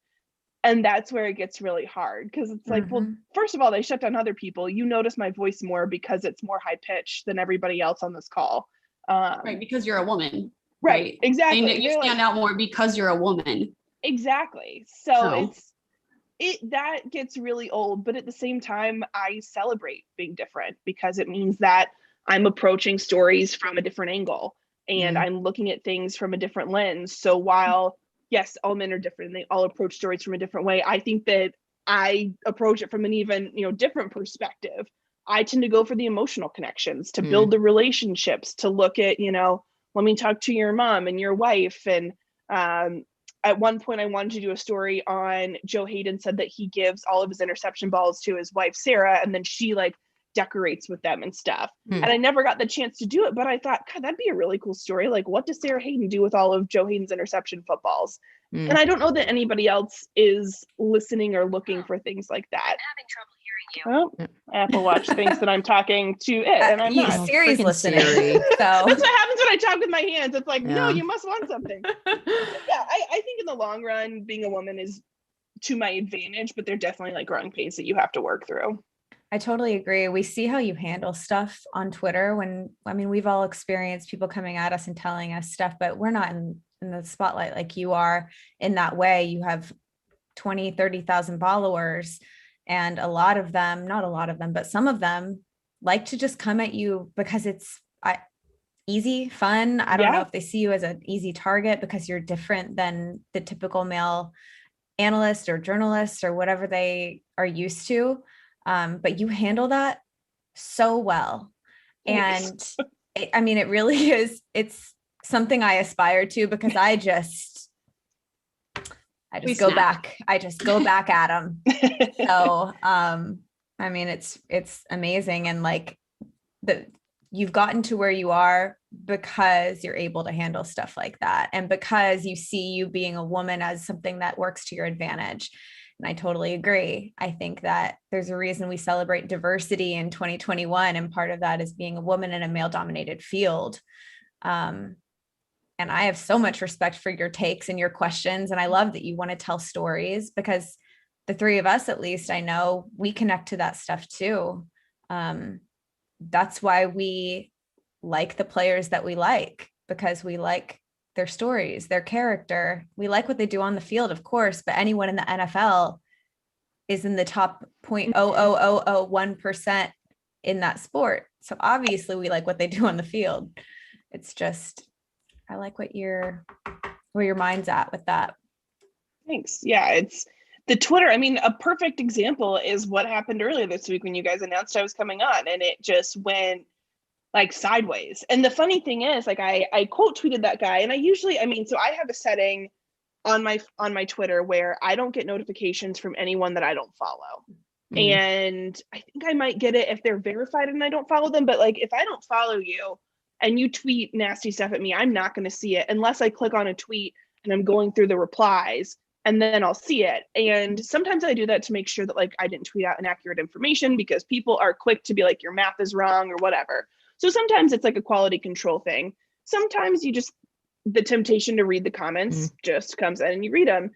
S4: And that's where it gets really hard, because it's like, well, first of all, they shut down other people. You notice my voice more because it's more high pitched than everybody else on this call.
S3: Right, because you're a woman.
S4: Right, exactly.
S3: And you stand out more because you're a woman.
S4: Exactly. So that gets really old, but at the same time, I celebrate being different, because it means that I'm approaching stories from a different angle, and I'm looking at things from a different lens. So while yes, all men are different and they all approach stories from a different way, I think that I approach it from an even, different perspective. I tend to go for the emotional connections, to build the relationships, to look at, let me talk to your mom and your wife. And at one point I wanted to do a story on Joe Hayden said that he gives all of his interception balls to his wife, Sarah. And then she like decorates with them and stuff. And I never got the chance to do it, but I thought, God, that'd be a really cool story. Like, what does Sarah Hayden do with all of Joe Hayden's interception footballs? And I don't know that anybody else is listening or looking for things like that. I'm having trouble hearing you. Well, Apple Watch thinks that I'm talking to it, and I'm not.
S1: Siri's listening.
S2: Siri.
S1: So
S4: that's what happens when I talk with my hands. It's like, no, you must want something. I think in the long run, being a woman is to my advantage, but they're definitely like growing pains that you have to work through.
S1: I totally agree. We see how you handle stuff on Twitter we've all experienced people coming at us and telling us stuff, but we're not in the spotlight like you are in that way. You have 20, 30,000 followers, and a lot of them, not a lot of them, but some of them like to just come at you because it's easy, fun. I don't know if they see you as an easy target because you're different than the typical male analyst or journalist or whatever they are used to. But you handle that so well. And it really is, it's something I aspire to because I just go back at them. So, it's amazing. And like you've gotten to where you are because you're able to handle stuff like that. And because you see you being a woman as something that works to your advantage. And I totally agree. I think that there's a reason we celebrate diversity in 2021. And part of that is being a woman in a male dominated field. And I have so much respect for your takes and your questions. And I love that you want to tell stories because the three of us, at least I know, we connect to that stuff too. That's why we like the players that we like, because we like their stories, their character. We like what they do on the field, of course, but anyone in the NFL is in the top 0.00001% in that sport. So obviously we like what they do on the field. It's just, I like where your mind's at with that.
S4: Thanks. Yeah, it's the Twitter. I mean, a perfect example is what happened earlier this week when you guys announced I was coming on, and it just went like sideways. And the funny thing is, like, I quote tweeted that guy, and so I have a setting on my Twitter where I don't get notifications from anyone that I don't follow. And I think I might get it if they're verified and I don't follow them. But like, if I don't follow you and you tweet nasty stuff at me, I'm not going to see it unless I click on a tweet and I'm going through the replies, and then I'll see it. And sometimes I do that to make sure that like I didn't tweet out inaccurate information, because people are quick to be like, your math is wrong or whatever. So sometimes it's like a quality control thing. Sometimes the temptation to read the comments just comes in and you read them.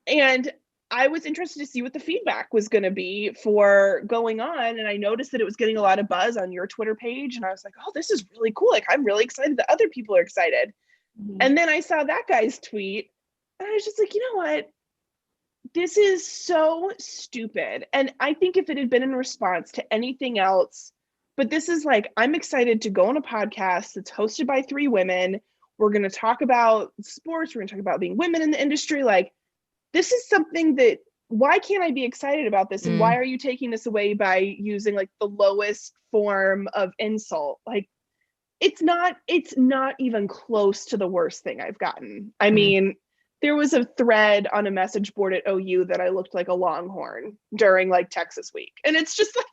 S4: And I was interested to see what the feedback was going to be for going on. And I noticed that it was getting a lot of buzz on your Twitter page. And I was like, oh, this is really cool. Like, I'm really excited that other people are excited. And then I saw that guy's tweet and I was just like, you know what? This is so stupid. And I think if it had been in response to anything else, but this is like, I'm excited to go on a podcast that's hosted by three women. We're going to talk about sports. We're going to talk about being women in the industry. Like, this is something that, why can't I be excited about this? And why are you taking this away by using like the lowest form of insult? Like, it's not even close to the worst thing I've gotten. I mean, there was a thread on a message board at OU that I looked like a Longhorn during like Texas week. And it's just like,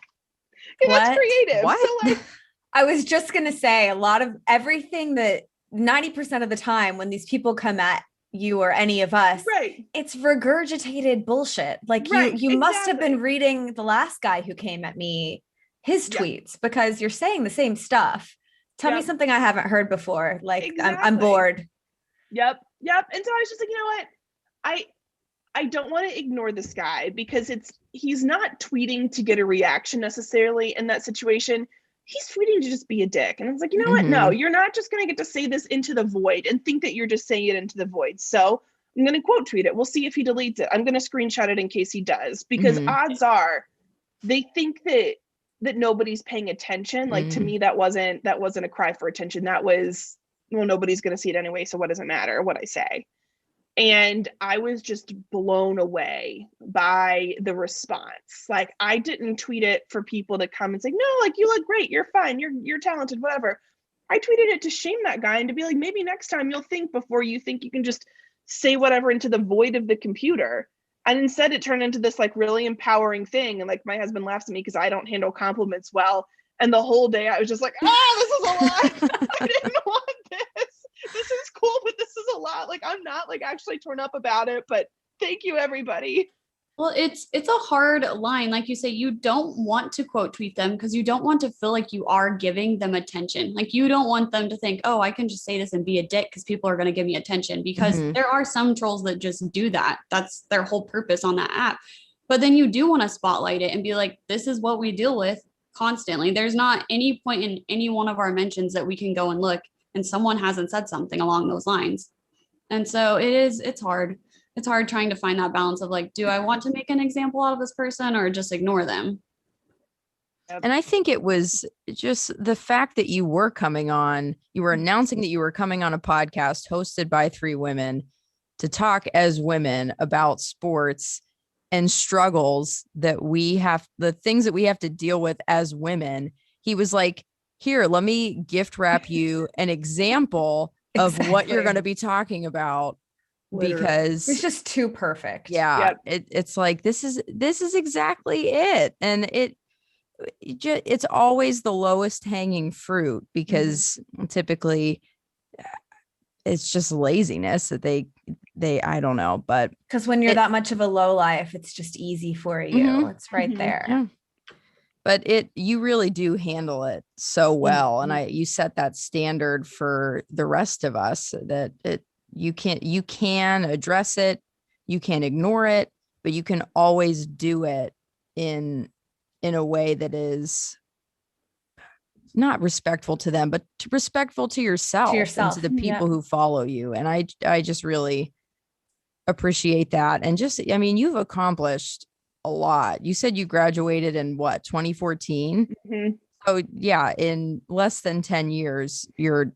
S4: that's creative.
S2: What?
S4: So like,
S1: I was just going to say, a lot of everything that 90% of the time when these people come at you or any of us,
S4: right,
S1: it's regurgitated bullshit. Like you must have been reading the last guy who came at me, his tweets, because you're saying the same stuff. Tell me something I haven't heard before. Like, I'm bored.
S4: Yep. And so I was just like, you know what? I don't want to ignore this guy because he's not tweeting to get a reaction necessarily in that situation. He's tweeting to just be a dick. And I was like, you know what? No, you're not just going to get to say this into the void and think that you're just saying it into the void. So I'm going to quote tweet it. We'll see if he deletes it. I'm going to screenshot it in case he does, because odds are they think that nobody's paying attention. Like, to me, that wasn't a cry for attention. That was, well, nobody's going to see it anyway. So what does it matter what I say? And I was just blown away by the response. Like, I didn't tweet it for people to come and say, no, like, you look great, you're fine, you're talented, whatever. I tweeted it to shame that guy and to be like, maybe next time you'll think before you think you can just say whatever into the void of the computer. And instead it turned into this like really empowering thing. And like my husband laughs at me because I don't handle compliments well. And the whole day I was just like, this is a lot. I didn't want this. This is cool, but this is a lot. Like, I'm not like actually torn up about it, but thank you, everybody.
S3: Well, it's a hard line. Like you say, you don't want to quote tweet them because you don't want to feel like you are giving them attention. Like you don't want them to think, oh, I can just say this and be a dick because people are going to give me attention, because there are some trolls that just do that. That's their whole purpose on that app. But then you do want to spotlight it and be like, this is what we deal with constantly. There's not any point in any one of our mentions that we can go and look and someone hasn't said something along those lines. And so it's hard. It's hard trying to find that balance of like, do I want to make an example out of this person or just ignore them?
S2: And I think it was just the fact that you were coming on, you were announcing that you were coming on a podcast hosted by 3 women to talk as women about sports and struggles that we have, the things that we have to deal with as women. He was like, here, let me gift wrap you an example of what you're going to be talking about.
S1: Literally.
S2: Because
S1: it's just too perfect.
S2: Yeah. Yep. It's like, this is exactly it. And it's always the lowest hanging fruit, because typically it's just laziness that they, I don't know, but
S1: because when you're that much of a low life, it's just easy for you. It's right there.
S2: Yeah. But you really do handle it so well. And you set that standard for the rest of us that you can address it, you can ignore it, but you can always do it in a way that is not respectful to them, but respectful to yourself and to the people who follow you. And I just really appreciate that. And just, I mean, you've accomplished a lot. You said you graduated in what, 2014? So yeah, in less than 10 years, you're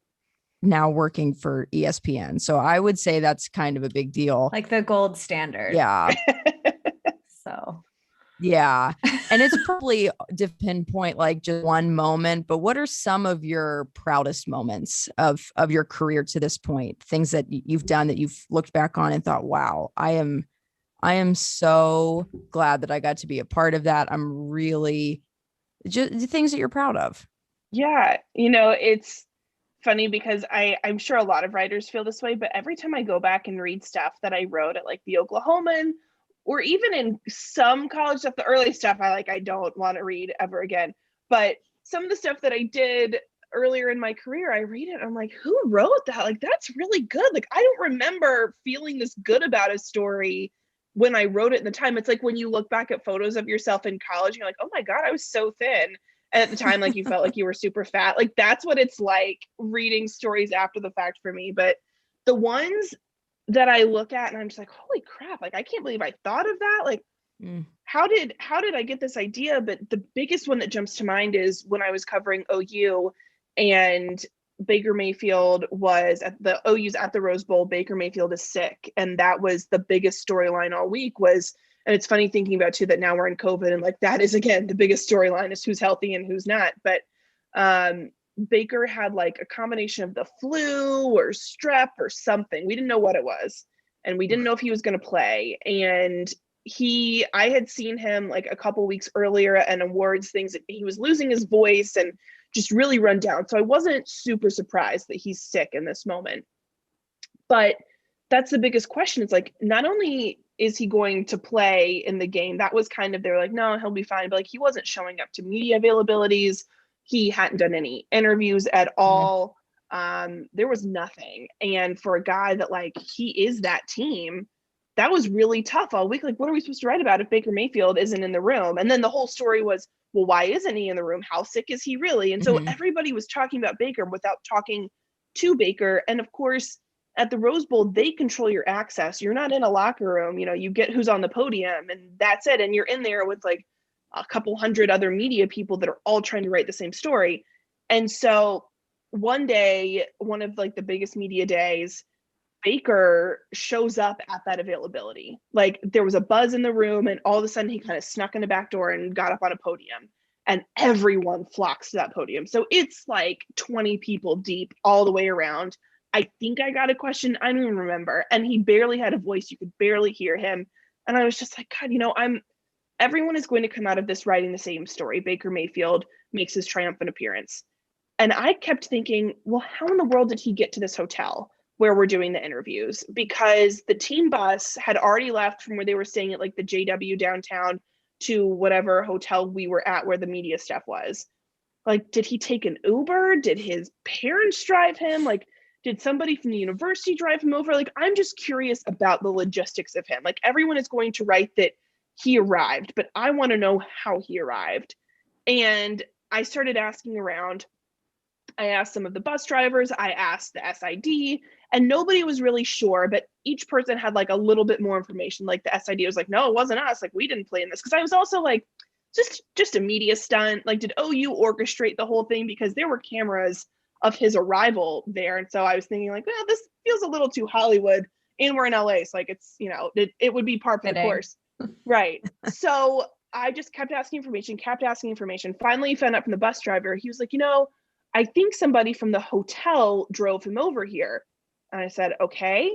S2: now working for ESPN. So I would say that's kind of a big deal.
S1: Like the gold standard.
S2: Yeah.
S1: So
S2: yeah. And it's probably to pinpoint like just one moment, but what are some of your proudest moments of your career to this point? Things that you've done that you've looked back on and thought, wow, I am so glad that I got to be a part of that. I'm really just the things that you're proud of.
S4: Yeah. It's funny because I'm sure a lot of writers feel this way, but every time I go back and read stuff that I wrote at like the Oklahoman, or even in some college stuff, the early stuff I don't want to read ever again. But some of the stuff that I did earlier in my career, I read it, I'm like, who wrote that? Like, that's really good. Like, I don't remember feeling this good about a story when I wrote it in the time. It's like when you look back at photos of yourself in college, you're like, oh my God, I was so thin. And at the time, like you felt like you were super fat. Like that's what it's like reading stories after the fact for me. But the ones that I look at and I'm just like, holy crap, like I can't believe I thought of that. Like how did I get this idea? But the biggest one that jumps to mind is when I was covering OU and Baker Mayfield was at the OU's at the Rose Bowl. Baker Mayfield is sick. And that was the biggest storyline all week was, and it's funny thinking about too, that now we're in COVID and like, that is again, the biggest storyline is who's healthy and who's not. But Baker had like a combination of the flu or strep or something. We didn't know what it was. And we didn't know if he was going to play. And I had seen him like a couple weeks earlier at an awards things. He was losing his voice and just really run down. So I wasn't super surprised that he's sick in this moment. But that's the biggest question. It's like, not only is he going to play in the game, that was kind of, they're like, no, he'll be fine. But like, he wasn't showing up to media availabilities. He hadn't done any interviews at all. There was nothing. And for a guy that like, he is that team, that was really tough all week. Like, what are we supposed to write about if Baker Mayfield isn't in the room? And then the whole story was, well, why isn't he in the room? How sick is he really? And so everybody was talking about Baker without talking to Baker. And of course, at the Rose Bowl, they control your access. You're not in a locker room. You get who's on the podium and that's it. And you're in there with like a couple hundred other media people that are all trying to write the same story. And so one day, one of like the biggest media days, Baker shows up at that availability. Like there was a buzz in the room and all of a sudden he kind of snuck in the back door and got up on a podium and everyone flocks to that podium. So it's like 20 people deep all the way around. I think I got a question. I don't even remember. And he barely had a voice. You could barely hear him. And I was just like, God, everyone is going to come out of this writing the same story. Baker Mayfield makes his triumphant appearance. And I kept thinking, well, how in the world did he get to this hotel where we're doing the interviews? Because the team bus had already left from where they were staying at like the JW downtown to whatever hotel we were at where the media stuff was. Like, did he take an Uber? Did his parents drive him? Like, did somebody from the university drive him over? Like, I'm just curious about the logistics of him. Like, everyone is going to write that he arrived, but I want to know how he arrived. And I started asking around. I asked some of the bus drivers, I asked the SID, and nobody was really sure, but each person had like a little bit more information. Like the SID was like, no, it wasn't us. Like, we didn't play in this. Cause I was also like, just a media stunt. Like, did OU orchestrate the whole thing? Because there were cameras of his arrival there. And so I was thinking like, well, this feels a little too Hollywood, and we're in LA. So like, it's, it would be par for the course. Right. So I just kept asking information. Finally found out from the bus driver. He was like, I think somebody from the hotel drove him over here. And I said, okay,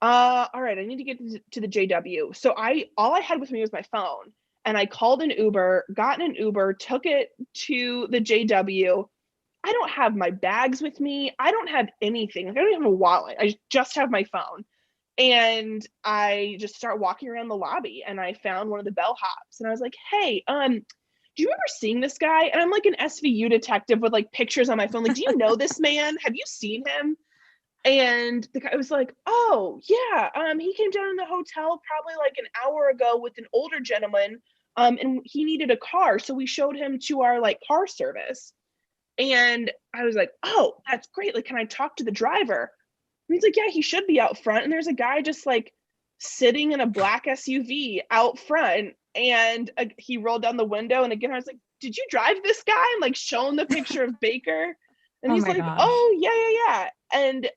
S4: all right, I need to get to the JW. So all I had with me was my phone, and I called an Uber, got in an Uber, took it to the JW. I don't have my bags with me. I don't have anything. Like, I don't even have a wallet. I just have my phone. And I just start walking around the lobby, and I found one of the bellhops, and I was like, hey, do you remember seeing this guy? And I'm like an SVU detective with like pictures on my phone. Like, do you know this man? Have you seen him? And the guy was like, oh yeah, he came down in the hotel probably like an hour ago with an older gentleman, and he needed a car. So we showed him to our like car service. And I was like, oh, that's great. Like, can I talk to the driver? And he's like, yeah, he should be out front. And there's a guy just like sitting in a black SUV out front. And he rolled down the window. And again, I was like, did you drive this guy? And like showing the picture of Baker. And he's like, gosh. Oh, yeah. And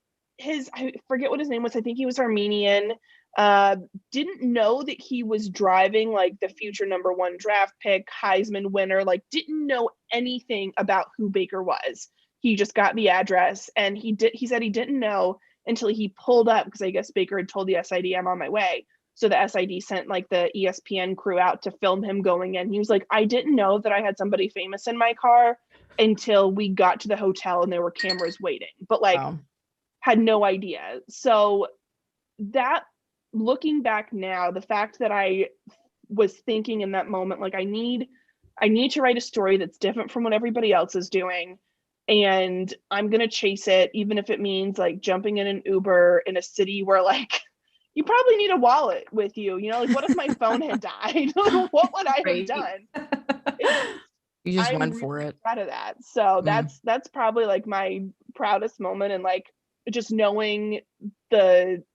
S4: I forget what his name was. I think he was Armenian. Didn't know that he was driving like the future #1 draft pick, Heisman winner, like didn't know anything about who Baker was. He just got the address, and he said he didn't know until he pulled up, because I guess Baker had told the SID, I'm on my way. So the SID sent like the ESPN crew out to film him going in. He was like, I didn't know that I had somebody famous in my car until we got to the hotel and there were cameras waiting, but like had no idea. So that, looking back now, the fact that I was thinking in that moment, like I need to write a story that's different from what everybody else is doing. And I'm going to chase it, even if it means like jumping in an Uber in a city where like, you probably need a wallet with you, like what if my phone had died? What would I have done?
S2: You just went for it.
S4: Proud of that. So that's probably like my proudest moment. And like, just knowing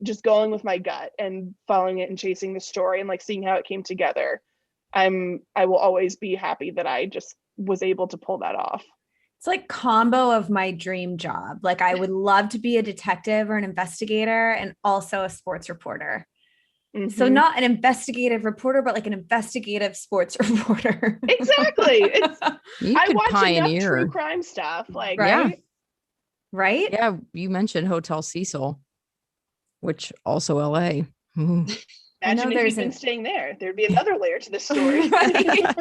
S4: just going with my gut and following it and chasing the story and like seeing how it came together. I will always be happy that I just was able to pull that off.
S1: It's like combo of my dream job. Like I would love to be a detective or an investigator and also a sports reporter. Mm-hmm. So not an investigative reporter, but like an investigative sports reporter.
S4: Exactly.
S2: I watch
S4: enough true crime stuff. Like,
S1: right? Right?
S2: Yeah. You mentioned Hotel Cecil, which also LA.
S4: Imagine if you'd been staying there. There'd be another layer to the story.
S1: Right?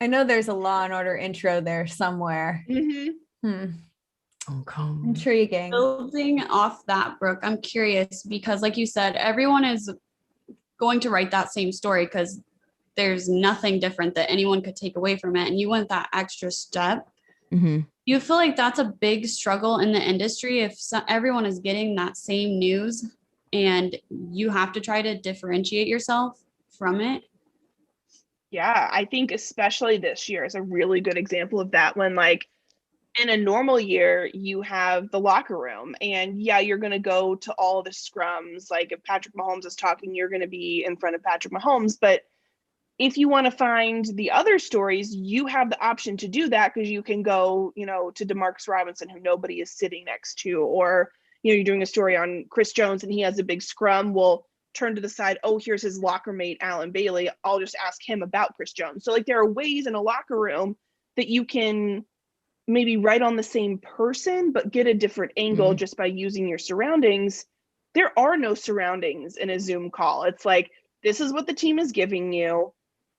S1: I know there's a Law and Order intro there somewhere.
S4: Mm-hmm.
S2: Okay.
S1: Intriguing.
S3: Building off that, Brooke, I'm curious because like you said, everyone is going to write that same story because there's nothing different that anyone could take away from it. And you went that extra step.
S2: Mm-hmm.
S3: You feel like that's a big struggle in the industry if everyone is getting that same news and you have to try to differentiate yourself from it?
S4: Yeah, I think especially this year is a really good example of that, when like in a normal year, you have the locker room and yeah, you're going to go to all the scrums. Like if Patrick Mahomes is talking, you're going to be in front of Patrick Mahomes. But if you want to find the other stories, you have the option to do that because you can go, to DeMarcus Robinson, who nobody is sitting next to, or, you're doing a story on Chris Jones and he has a big scrum. Well, turn to the side. Oh, here's his locker mate, Alan Bailey. I'll just ask him about Chris Jones. So like there are ways in a locker room that you can maybe write on the same person, but get a different angle just by using your surroundings. There are no surroundings in a Zoom call. It's like this is what the team is giving you.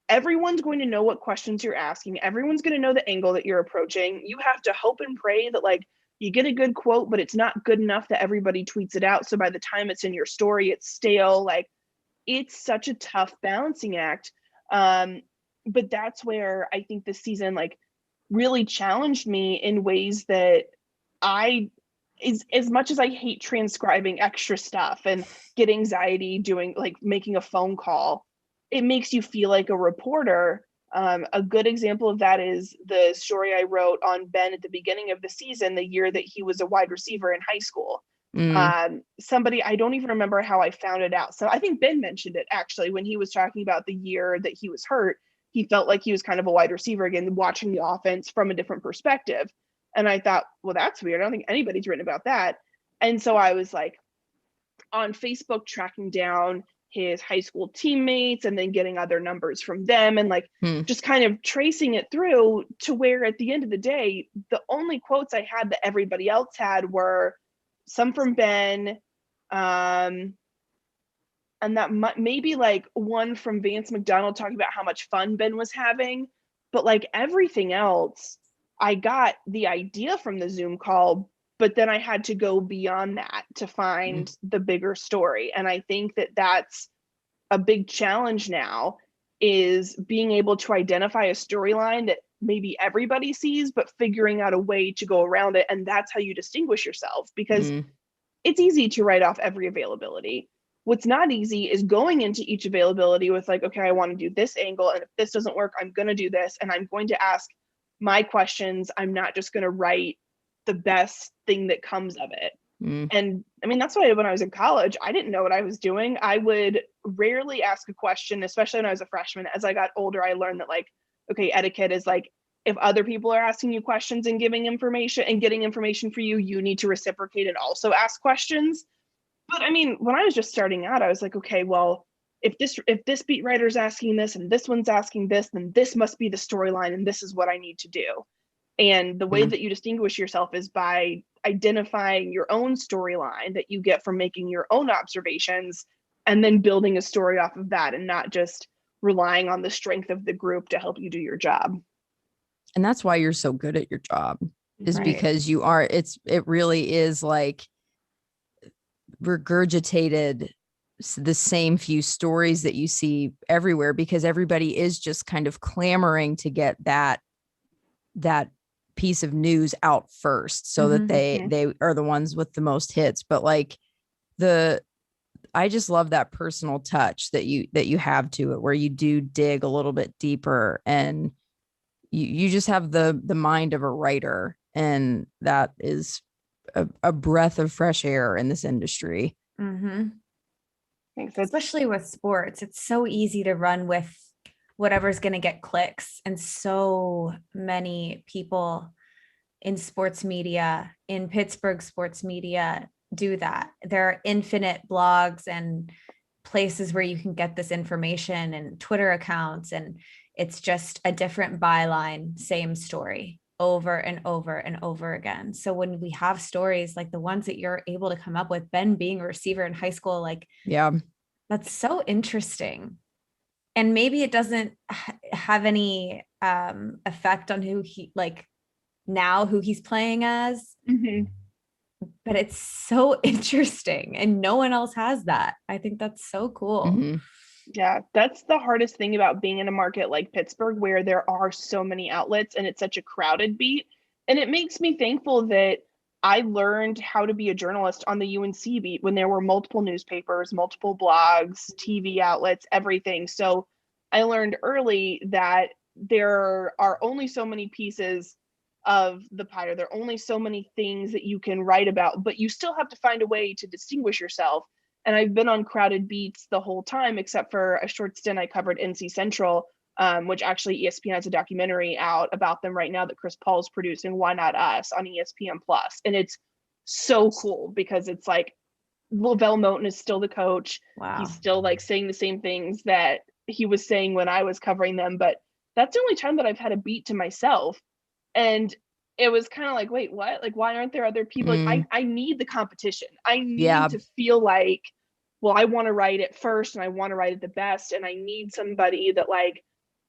S4: Everyone's going to know what questions you're asking. Everyone's going to know the angle that you're approaching. You have to hope and pray that like you get a good quote, but it's not good enough that everybody tweets it out. So by the time it's in your story, it's stale. Like, it's such a tough balancing act. But that's where I think this season like really challenged me in ways that as much as I hate transcribing extra stuff and get anxiety doing like making a phone call, it makes you feel like a reporter. A good example of that is the story I wrote on Ben at the beginning of the season, the year that he was a wide receiver in high school. Somebody, I don't even remember how I found it out. So I think Ben mentioned it actually when he was talking about the year that he was hurt. He felt like he was kind of a wide receiver again, watching the offense from a different perspective. And I thought, well, that's weird. I don't think anybody's written about that. And so I was like on Facebook tracking down his high school teammates and then getting other numbers from them and like just kind of tracing it through to where at the end of the day, the only quotes I had that everybody else had were some from Ben, and that maybe like one from Vance McDonald talking about how much fun Ben was having, but like everything else, I got the idea from the Zoom call, but then I had to go beyond that to find the bigger story. And I think that that's a big challenge now, is being able to identify a storyline that maybe everybody sees, but figuring out a way to go around it. And that's how you distinguish yourself, because it's easy to write off every availability. What's not easy is going into each availability with like, okay, I want to do this angle. And if this doesn't work, I'm going to do this. And I'm going to ask my questions. I'm not just going to write the best thing that comes of it. And I mean, that's why when I was in college, I didn't know what I was doing. I would rarely ask a question, especially when I was a freshman. As I got older, I learned that like, okay, etiquette is like, if other people are asking you questions and giving information and getting information for you, you need to reciprocate and also ask questions. But I mean, when I was just starting out, I was like, okay, well, if this beat writer's asking this and this one's asking this, then this must be the storyline and this is what I need to do. And the way that you distinguish yourself is by identifying your own storyline that you get from making your own observations and then building a story off of that, and not just relying on the strength of the group to help you do your job.
S2: And that's why you're so good at your job, is because you are, it really is like regurgitated the same few stories that you see everywhere, because everybody is just kind of clamoring to get that piece of news out first, so that they are the ones with the most hits. But like I just love that personal touch that you have to it, where you do dig a little bit deeper, and you just have the mind of a writer, and that is a breath of fresh air in this industry.
S1: Thanks. Especially with sports, it's so easy to run with whatever's going to get clicks. And so many people in sports media, in Pittsburgh sports media, do that. There are infinite blogs and places where you can get this information, and Twitter accounts, and it's just a different byline, same story over and over and over again. So when we have stories like the ones that you're able to come up with, Ben being a receiver in high school, like, that's so interesting. And maybe it doesn't have any effect on who he's playing as, but it's so interesting, and no one else has that. I think that's so cool.
S4: Yeah, that's the hardest thing about being in a market like Pittsburgh, where there are so many outlets and it's such a crowded beat. And it makes me thankful that I learned how to be a journalist on the UNC beat when there were multiple newspapers, multiple blogs, TV outlets, everything. So I learned early that there are only so many pieces of the pie, or there are only so many things that you can write about, but you still have to find a way to distinguish yourself. And I've been on crowded beats the whole time, except for a short stint I covered NC Central, which actually ESPN has a documentary out about them right now that Chris Paul's producing, Why Not Us, on ESPN Plus. And it's so cool because it's like Lavelle Moten is still the coach.
S1: Wow.
S4: He's still like saying the same things that he was saying when I was covering them. But that's the only time that I've had a beat to myself. And it was kind of like, wait, what? Like, why aren't there other people? Like, I need the competition. I need to feel like well, I want to write it first and I want to write it the best. And I need somebody that like,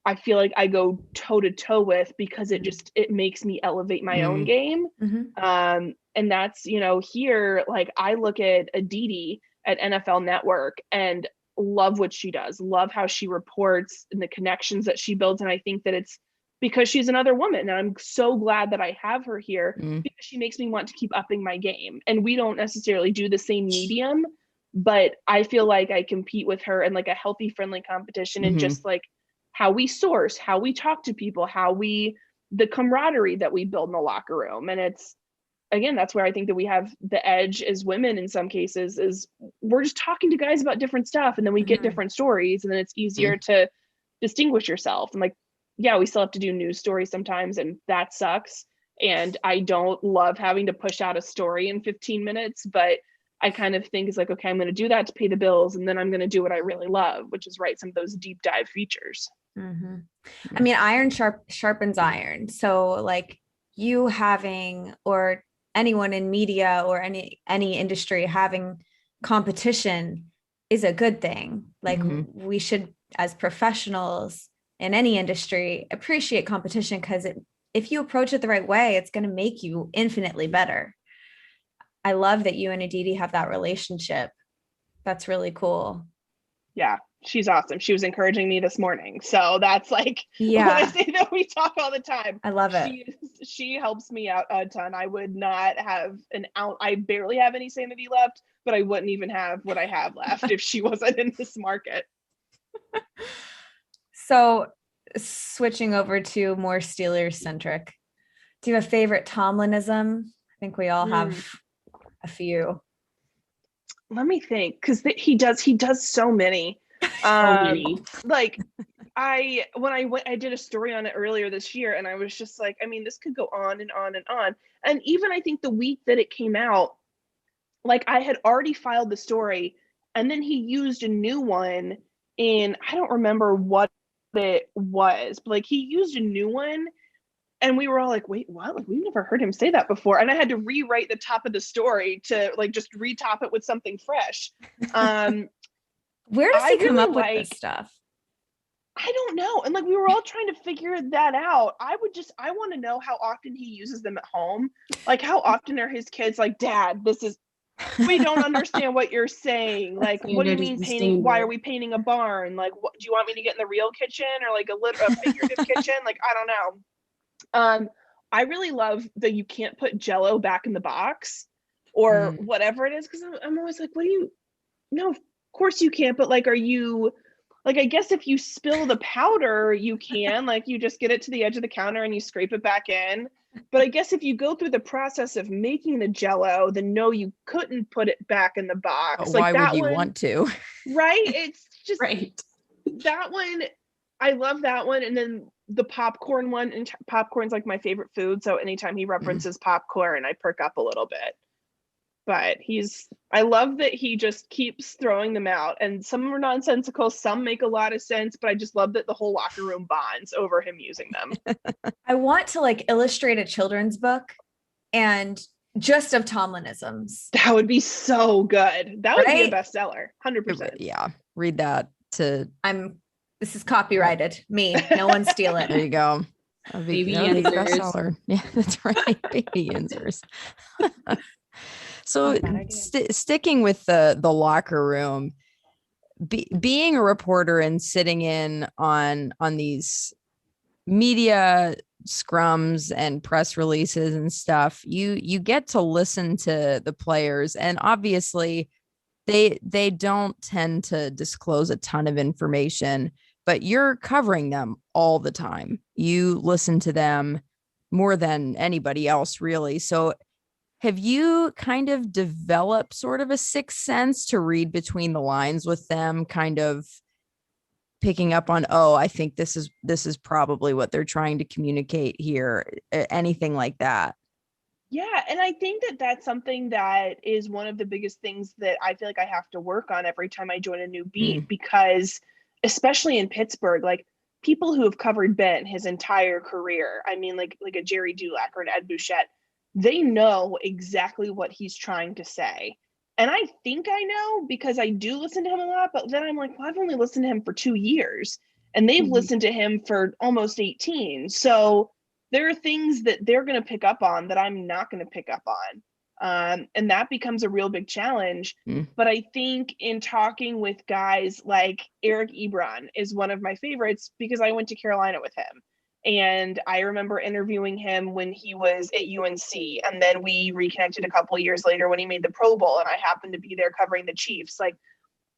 S4: I feel like I go toe to toe with, because it makes me elevate my own game. And that's, you know, here, like I look at Aditi at NFL Network and love what she does, love how she reports and the connections that she builds. And I think that it's because she's another woman. And I'm so glad that I have her here because she makes me want to keep upping my game. And we don't necessarily do the same medium, but I feel like I compete with her in like a healthy, friendly competition, and just like how we source, how we talk to people, the camaraderie that we build in the locker room. And it's, again, that's where I think that we have the edge as women in some cases, is we're just talking to guys about different stuff, and then we get different stories, and then it's easier to distinguish yourself. And like, yeah, we still have to do news stories sometimes, and that sucks. And I don't love having to push out a story in 15 minutes, but I kind of think it's like, okay, I'm going to do that to pay the bills, and then I'm going to do what I really love, which is write some of those deep dive features.
S1: I mean, iron sharpens iron. So like you having, or anyone in media or any industry having competition is a good thing. Like we should, as professionals in any industry, appreciate competition, because if you approach it the right way, it's going to make you infinitely better. I love that you and Aditi have that relationship. That's really cool.
S4: Yeah, she's awesome. She was encouraging me this morning. So that's like, when I say that we talk all the time.
S1: I love it.
S4: She helps me out a ton. I would not have I barely have any sanity left, but I wouldn't even have what I have left if she wasn't in this market.
S1: So switching over to more Steelers centric, do you have a favorite Tomlinism? I think we all have a few.
S4: Let me think, because he does so many. Like I did a story on it earlier this year, and I was just like, I mean, this could go on and on and on. And even I think the week that it came out, like I had already filed the story, and then he used a new one in, I don't remember what it was, but like he used a new one. And we were all like, wait, what? Like, we've never heard him say that before. And I had to rewrite the top of the story to like just retop it with something fresh.
S1: Where does he come up with this stuff?
S4: I don't know. And like we were all trying to figure that out. I want to know how often he uses them at home. Like how often are his kids like, Dad, we don't understand what you're saying. Like, what do you mean painting? Why are we painting a barn? Like, what do you want me to get in the real kitchen or like a figurative kitchen? Like, I don't know. I really love that you can't put Jell-O back in the box or whatever it is, because I'm always like, no, of course you can't, but like, are you, like, I guess if you spill the powder, you can, like, you just get it to the edge of the counter and you scrape it back in. But I guess if you go through the process of making the Jell-O, then no, you couldn't put it back in the box.
S2: Why would you want to?
S4: Right? It's just
S3: right.
S4: That one, I love that one. And then the popcorn one, and popcorn's like my favorite food. So anytime he references popcorn, I perk up a little bit. But I love that he just keeps throwing them out, and some are nonsensical, some make a lot of sense, but I just love that the whole locker room bonds over him using them.
S1: I want to like illustrate a children's book and just of Tomlinisms.
S4: That would be so good. That would be a bestseller. 100%.
S2: Yeah. Read that
S1: this is copyrighted. Me. No one steal it.
S2: There you go.
S3: Baby Yinzhers.
S2: Yeah, that's right. Baby Yinzhers. So sticking with the locker room, being a reporter and sitting in on these media scrums and press releases and stuff, you get to listen to the players, and obviously they don't tend to disclose a ton of information, but you're covering them all the time. You listen to them more than anybody else, really. So have you kind of developed sort of a sixth sense to read between the lines with them, kind of picking up on, I think this is probably what they're trying to communicate here, anything like that?
S4: Yeah. And I think that that's something that is one of the biggest things that I feel like I have to work on every time I join a new beat, because especially in Pittsburgh, like people who have covered Ben his entire career, I mean, like a Jerry Dulac or an Ed Bouchette, they know exactly what he's trying to say. And I think I know because I do listen to him a lot, but then I'm like, well, I've only listened to him for 2 years and they've listened to him for almost 18. So there are things that they're going to pick up on that I'm not going to pick up on. And that becomes a real big challenge. But I think in talking with guys like Eric Ebron is one of my favorites because I went to Carolina with him. And I remember interviewing him when he was at UNC. And then we reconnected a couple of years later when he made the Pro Bowl. And I happened to be there covering the Chiefs. Like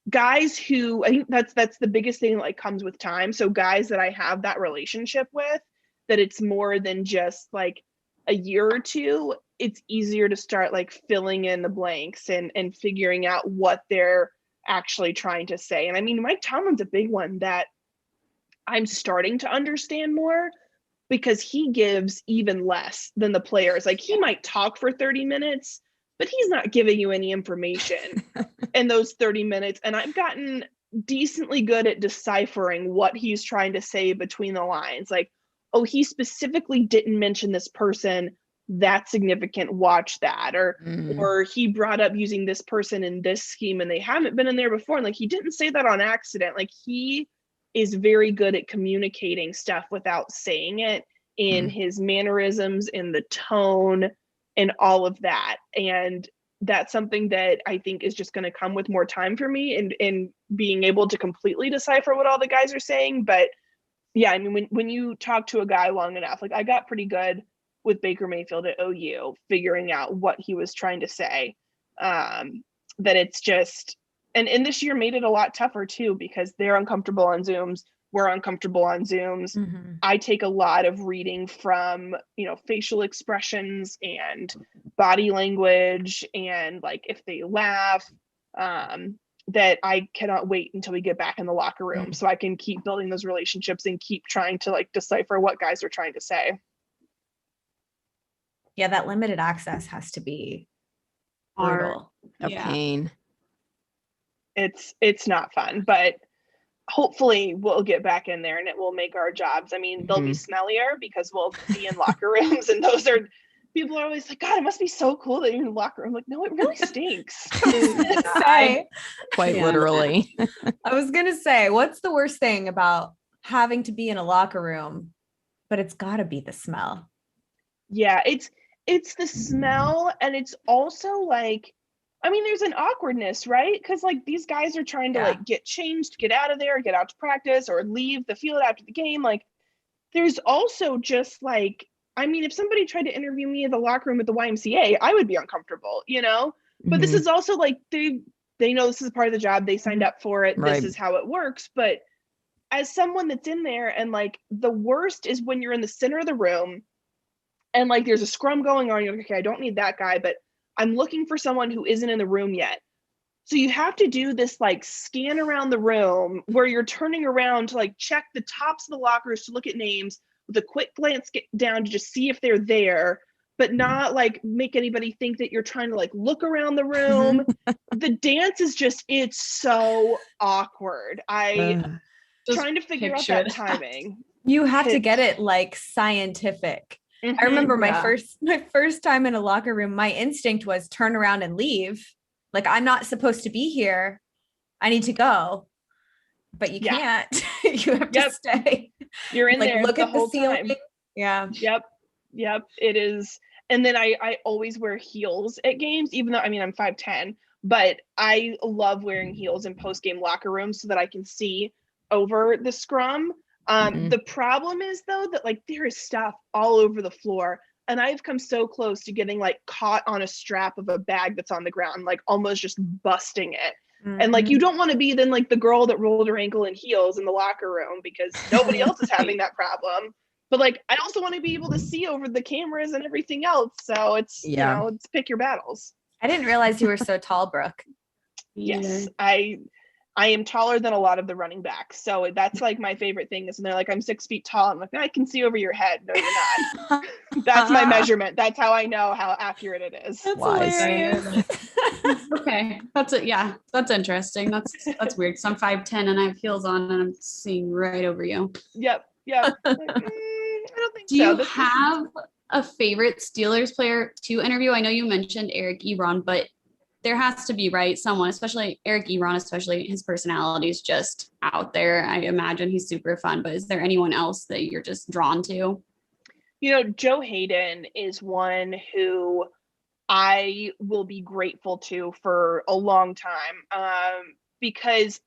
S4: guys who, I think that's the biggest thing that like comes with time. So guys that I have that relationship with, that it's more than just like a year or two, it's easier to start like filling in the blanks and figuring out what they're actually trying to say. And I mean, Mike Tomlin's a big one that I'm starting to understand more because he gives even less than the players. Like he might talk for 30 minutes, but he's not giving you any information in those 30 minutes. And I've gotten decently good at deciphering what he's trying to say between the lines. Like, oh, he specifically didn't mention this person. That's significant. Watch that. Or he brought up using this person in this scheme and they haven't been in there before. And like, he didn't say that on accident. Like he is very good at communicating stuff without saying it in his mannerisms, in the tone, and all of that. And that's something that I think is just going to come with more time for me and being able to completely decipher what all the guys are saying. But yeah, I mean, when you talk to a guy long enough, like I got pretty good with Baker Mayfield at OU, figuring out what he was trying to say, that it's just, and this year made it a lot tougher too, because they're uncomfortable on Zooms. We're uncomfortable on Zooms. I take a lot of reading from, facial expressions and body language and like if they laugh, that I cannot wait until we get back in the locker room so I can keep building those relationships and keep trying to like decipher what guys are trying to say.
S1: Yeah, that limited access has to be brutal.
S2: A pain.
S4: It's not fun, but hopefully we'll get back in there and it will make our jobs. I mean, they'll be smellier because we'll be in locker rooms and those are, people are always like, God, it must be so cool that you're in the locker room. I'm like, no, it really stinks.
S2: Quite literally.
S1: I was going to say, what's the worst thing about having to be in a locker room, but it's gotta be the smell.
S4: Yeah, it's the smell. And it's also like, I mean, there's an awkwardness, right? Because like these guys are trying to like get changed, get out of there, get out to practice or leave the field after the game. Like there's also just like, I mean, if somebody tried to interview me in the locker room at the YMCA, I would be uncomfortable, but this is also like, they know this is part of the job. They signed up for it. Right. This is how it works. But as someone that's in there and like the worst is when you're in the center of the room and like there's a scrum going on, you're like, okay, I don't need that guy, but I'm looking for someone who isn't in the room yet. So you have to do this like scan around the room where you're turning around to like check the tops of the lockers to look at names with a quick glance down to just see if they're there, but not like make anybody think that you're trying to like look around the room. The dance is just, it's so awkward. Trying to figure out that timing.
S1: You have to get it like scientific. I remember my first time in a locker room, my instinct was turn around and leave. Like, I'm not supposed to be here. I need to go. But you can't. You have to stay.
S4: You're in
S1: like,
S4: there
S1: look
S4: the
S1: at
S4: whole
S1: the ceiling.
S4: time.
S1: Yeah.
S4: Yep. It is. And then I always wear heels at games, even though, I mean, I'm 5'10", but I love wearing heels in post-game locker rooms so that I can see over the scrum. The problem is though that like there is stuff all over the floor and I've come so close to getting like caught on a strap of a bag that's on the ground, like almost just busting it. And like you don't want to be then like the girl that rolled her ankle in heels in the locker room because nobody else is having that problem. But like I also want to be able to see over the cameras and everything else. So it's it's pick your battles.
S1: I didn't realize you were so tall, Brooke.
S4: Yes, I am taller than a lot of the running backs. So that's like my favorite thing is when they're like, I'm 6 feet tall. I'm like, I can see over your head. No, you're not. That's my measurement. That's how I know how accurate it is.
S1: That's hilarious.
S3: Okay. That's interesting. That's weird. So I'm 5'10" and I have heels on and I'm seeing right over you.
S4: Yep. Like, I don't think
S3: Do you have a favorite Steelers player to interview? I know you mentioned Eric Ebron, but there has to be, right, someone, especially Eric Ebron, especially his personality is just out there. I imagine he's super fun, but is there anyone else that you're just drawn to?
S4: Joe Hayden is one who I will be grateful to for a long time, because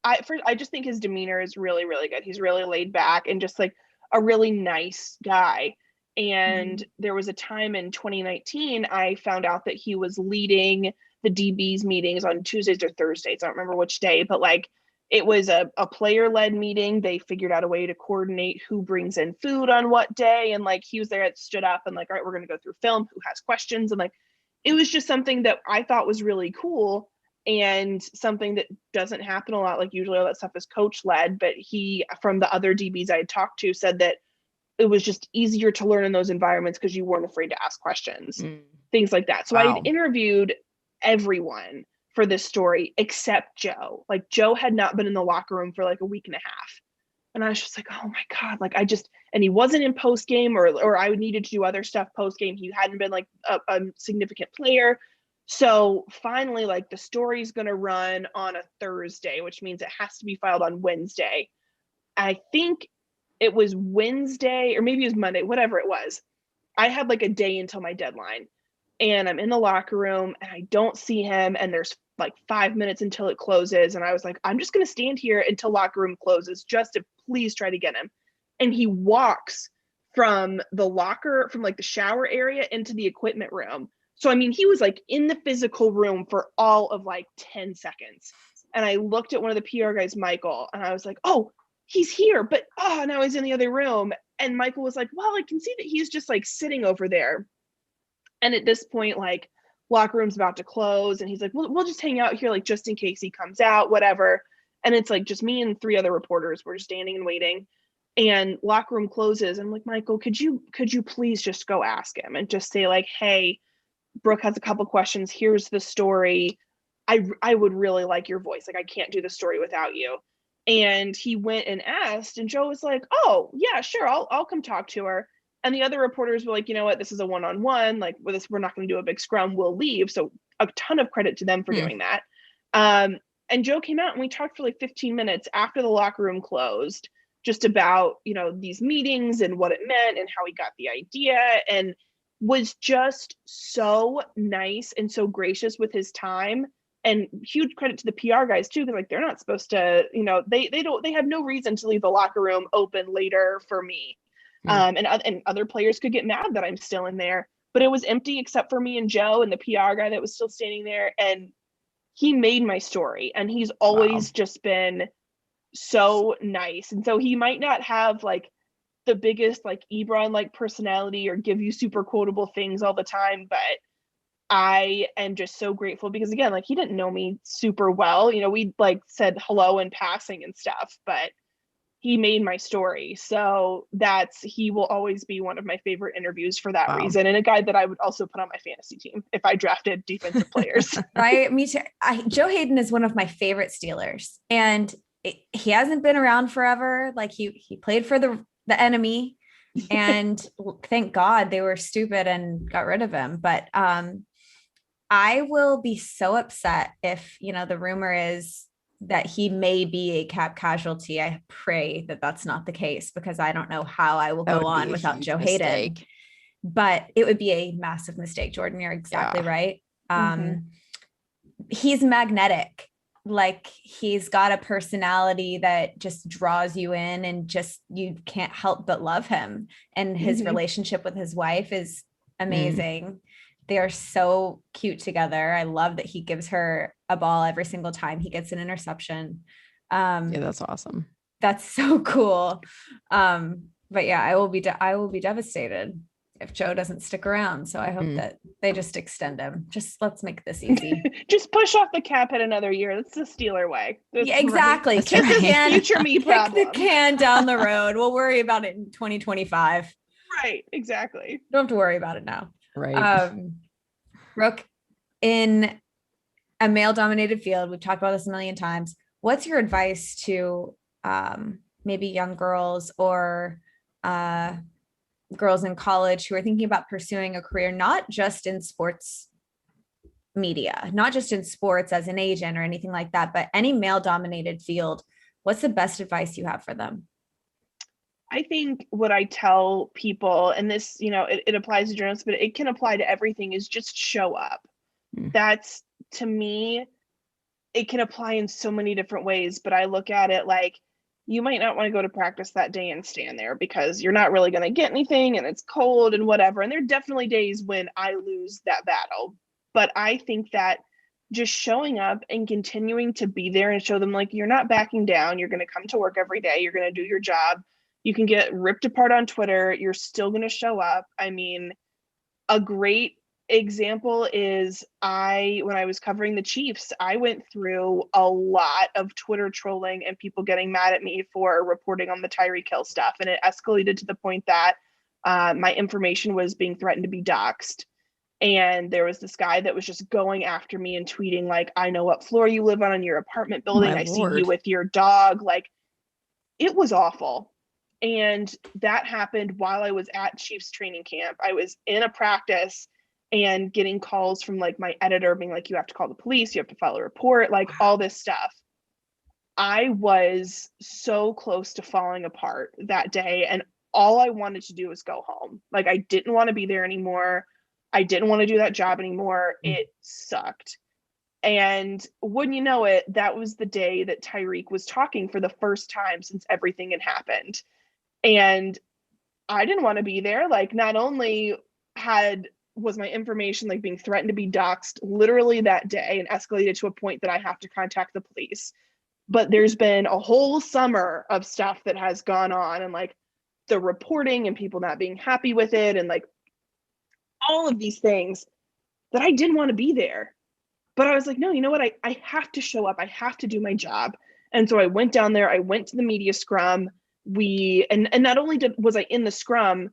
S4: I just think his demeanor is really, really good. He's really laid back and just like a really nice guy. And there was a time in 2019, I found out that he was leading the DB's meetings on Tuesdays or Thursdays. I don't remember which day, but like it was a player-led meeting. They figured out a way to coordinate who brings in food on what day. And like he was there, it stood up and like, all right, we're going to go through film, who has questions. And like, it was just something that I thought was really cool and something that doesn't happen a lot. Like usually all that stuff is coach led, but he, from the other DBs I had talked to, said that it was just easier to learn in those environments because you weren't afraid to ask questions, things like that. So I had interviewed everyone for this story except Joe. Like Joe had not been in the locker room for like a week and a half. And I was just like, oh my God, like and he wasn't in post game or I needed to do other stuff post game. He hadn't been like a significant player. So finally, like the story's going to run on a Thursday, which means it has to be filed on Wednesday. I think it was Wednesday or maybe it was Monday, whatever it was. I had like a day until my deadline and I'm in the locker room and I don't see him. And there's like 5 minutes until it closes. And I was like, I'm just going to stand here until locker room closes just to please try to get him. And he walks from the locker, from like the shower area into the equipment room. So, I mean, he was like in the physical room for all of like 10 seconds. And I looked at one of the PR guys, Michael, and I was like, oh, he's here, but now he's in the other room. And Michael was like, well, I can see that he's just like sitting over there. And at this point, like locker room's about to close. And he's like, we'll just hang out here, like just in case he comes out, whatever. And it's like just me and 3 other reporters were standing and waiting. And locker room closes. I'm like, Michael, could you please just go ask him and just say like, hey, Brooke has a couple questions. Here's the story. I would really like your voice. Like I can't do the story without you. And he went and asked, and Joe was like, oh yeah, sure. I'll come talk to her. And the other reporters were like, you know what? This is a one-on-one. Like with this, we're not going to do a big scrum. We'll leave. So a ton of credit to them for doing that. And Joe came out and we talked for like 15 minutes after the locker room closed, just about, these meetings and what it meant and how he got the idea, and was just so nice and so gracious with his time. And huge credit to the PR guys too, because like they're not supposed to, they have no reason to leave the locker room open later for me. And other players could get mad that I'm still in there, but it was empty except for me and Joe and the PR guy that was still standing there. And he made my story, and he's always just been so nice. And so he might not have like the biggest like Ebron like personality or give you super quotable things all the time, but I am just so grateful because again, like he didn't know me super well. We like said hello in passing and stuff, but he made my story. So he will always be one of my favorite interviews for that reason. And a guy that I would also put on my fantasy team if I drafted defensive players.
S1: Right. Me too. Joe Hayden is one of my favorite Steelers, and he hasn't been around forever. Like he played for the enemy, and thank God they were stupid and got rid of him. But I will be so upset if, the rumor is that he may be a cap casualty. I pray that that's not the case, because I don't know how I will go on without Joe Hayden. But it would be a massive mistake. Jordan, you're exactly right. He's magnetic. Like he's got a personality that just draws you in, and just you can't help but love him. And his relationship with his wife is amazing. They are so cute together. I love that he gives her a ball every single time he gets an interception.
S2: Yeah, that's awesome.
S1: That's so cool. But yeah, I will be devastated if Joe doesn't stick around. So I hope that they just extend him. Just let's make this easy.
S4: Just push off the cap hit another year. That's the Steeler way.
S1: Yeah, exactly.
S4: Right. Kick the future me problem.
S1: Kick the can down the road. We'll worry about it in 2025.
S4: Right. Exactly.
S1: Don't have to worry about it now.
S2: Right.
S1: Brooke, in a male-dominated field, we've talked about this a million times. What's your advice to maybe young girls or girls in college who are thinking about pursuing a career, not just in sports media, not just in sports as an agent or anything like that, but any male dominated field, what's the best advice you have for them?
S4: I think what I tell people, and this, it applies to journalists, but it can apply to everything, is just show up. That's, to me, it can apply in so many different ways, but I look at it like, you might not want to go to practice that day and stand there because you're not really going to get anything and it's cold and whatever. And there are definitely days when I lose that battle. But I think that just showing up and continuing to be there and show them like, you're not backing down. You're going to come to work every day. You're going to do your job. You can get ripped apart on Twitter. You're still going to show up. I mean, a great example is when I was covering the Chiefs, I went through a lot of Twitter trolling and people getting mad at me for reporting on the Tyreek Hill stuff. And it escalated to the point that my information was being threatened to be doxxed. And there was this guy that was just going after me and tweeting like, I know what floor you live on in your apartment building. I see you with your dog. Like, it was awful. And that happened while I was at Chiefs training camp. I was in a practice and getting calls from like my editor being like, you have to call the police, you have to file a report, like all this stuff. I was so close to falling apart that day. And all I wanted to do was go home. Like, I didn't want to be there anymore. I didn't want to do that job anymore. It sucked. And wouldn't you know it, that was the day that Tyreek was talking for the first time since everything had happened. And I didn't want to be there. Like, not only was my information like being threatened to be doxxed literally that day and escalated to a point that I have to contact the police, but there's been a whole summer of stuff that has gone on, and like the reporting and people not being happy with it, and like all of these things that I didn't want to be there. But I was like, no, you know what? I have to show up. I have to do my job. And so I went down there. I went to the media scrum. And not only was I in the scrum,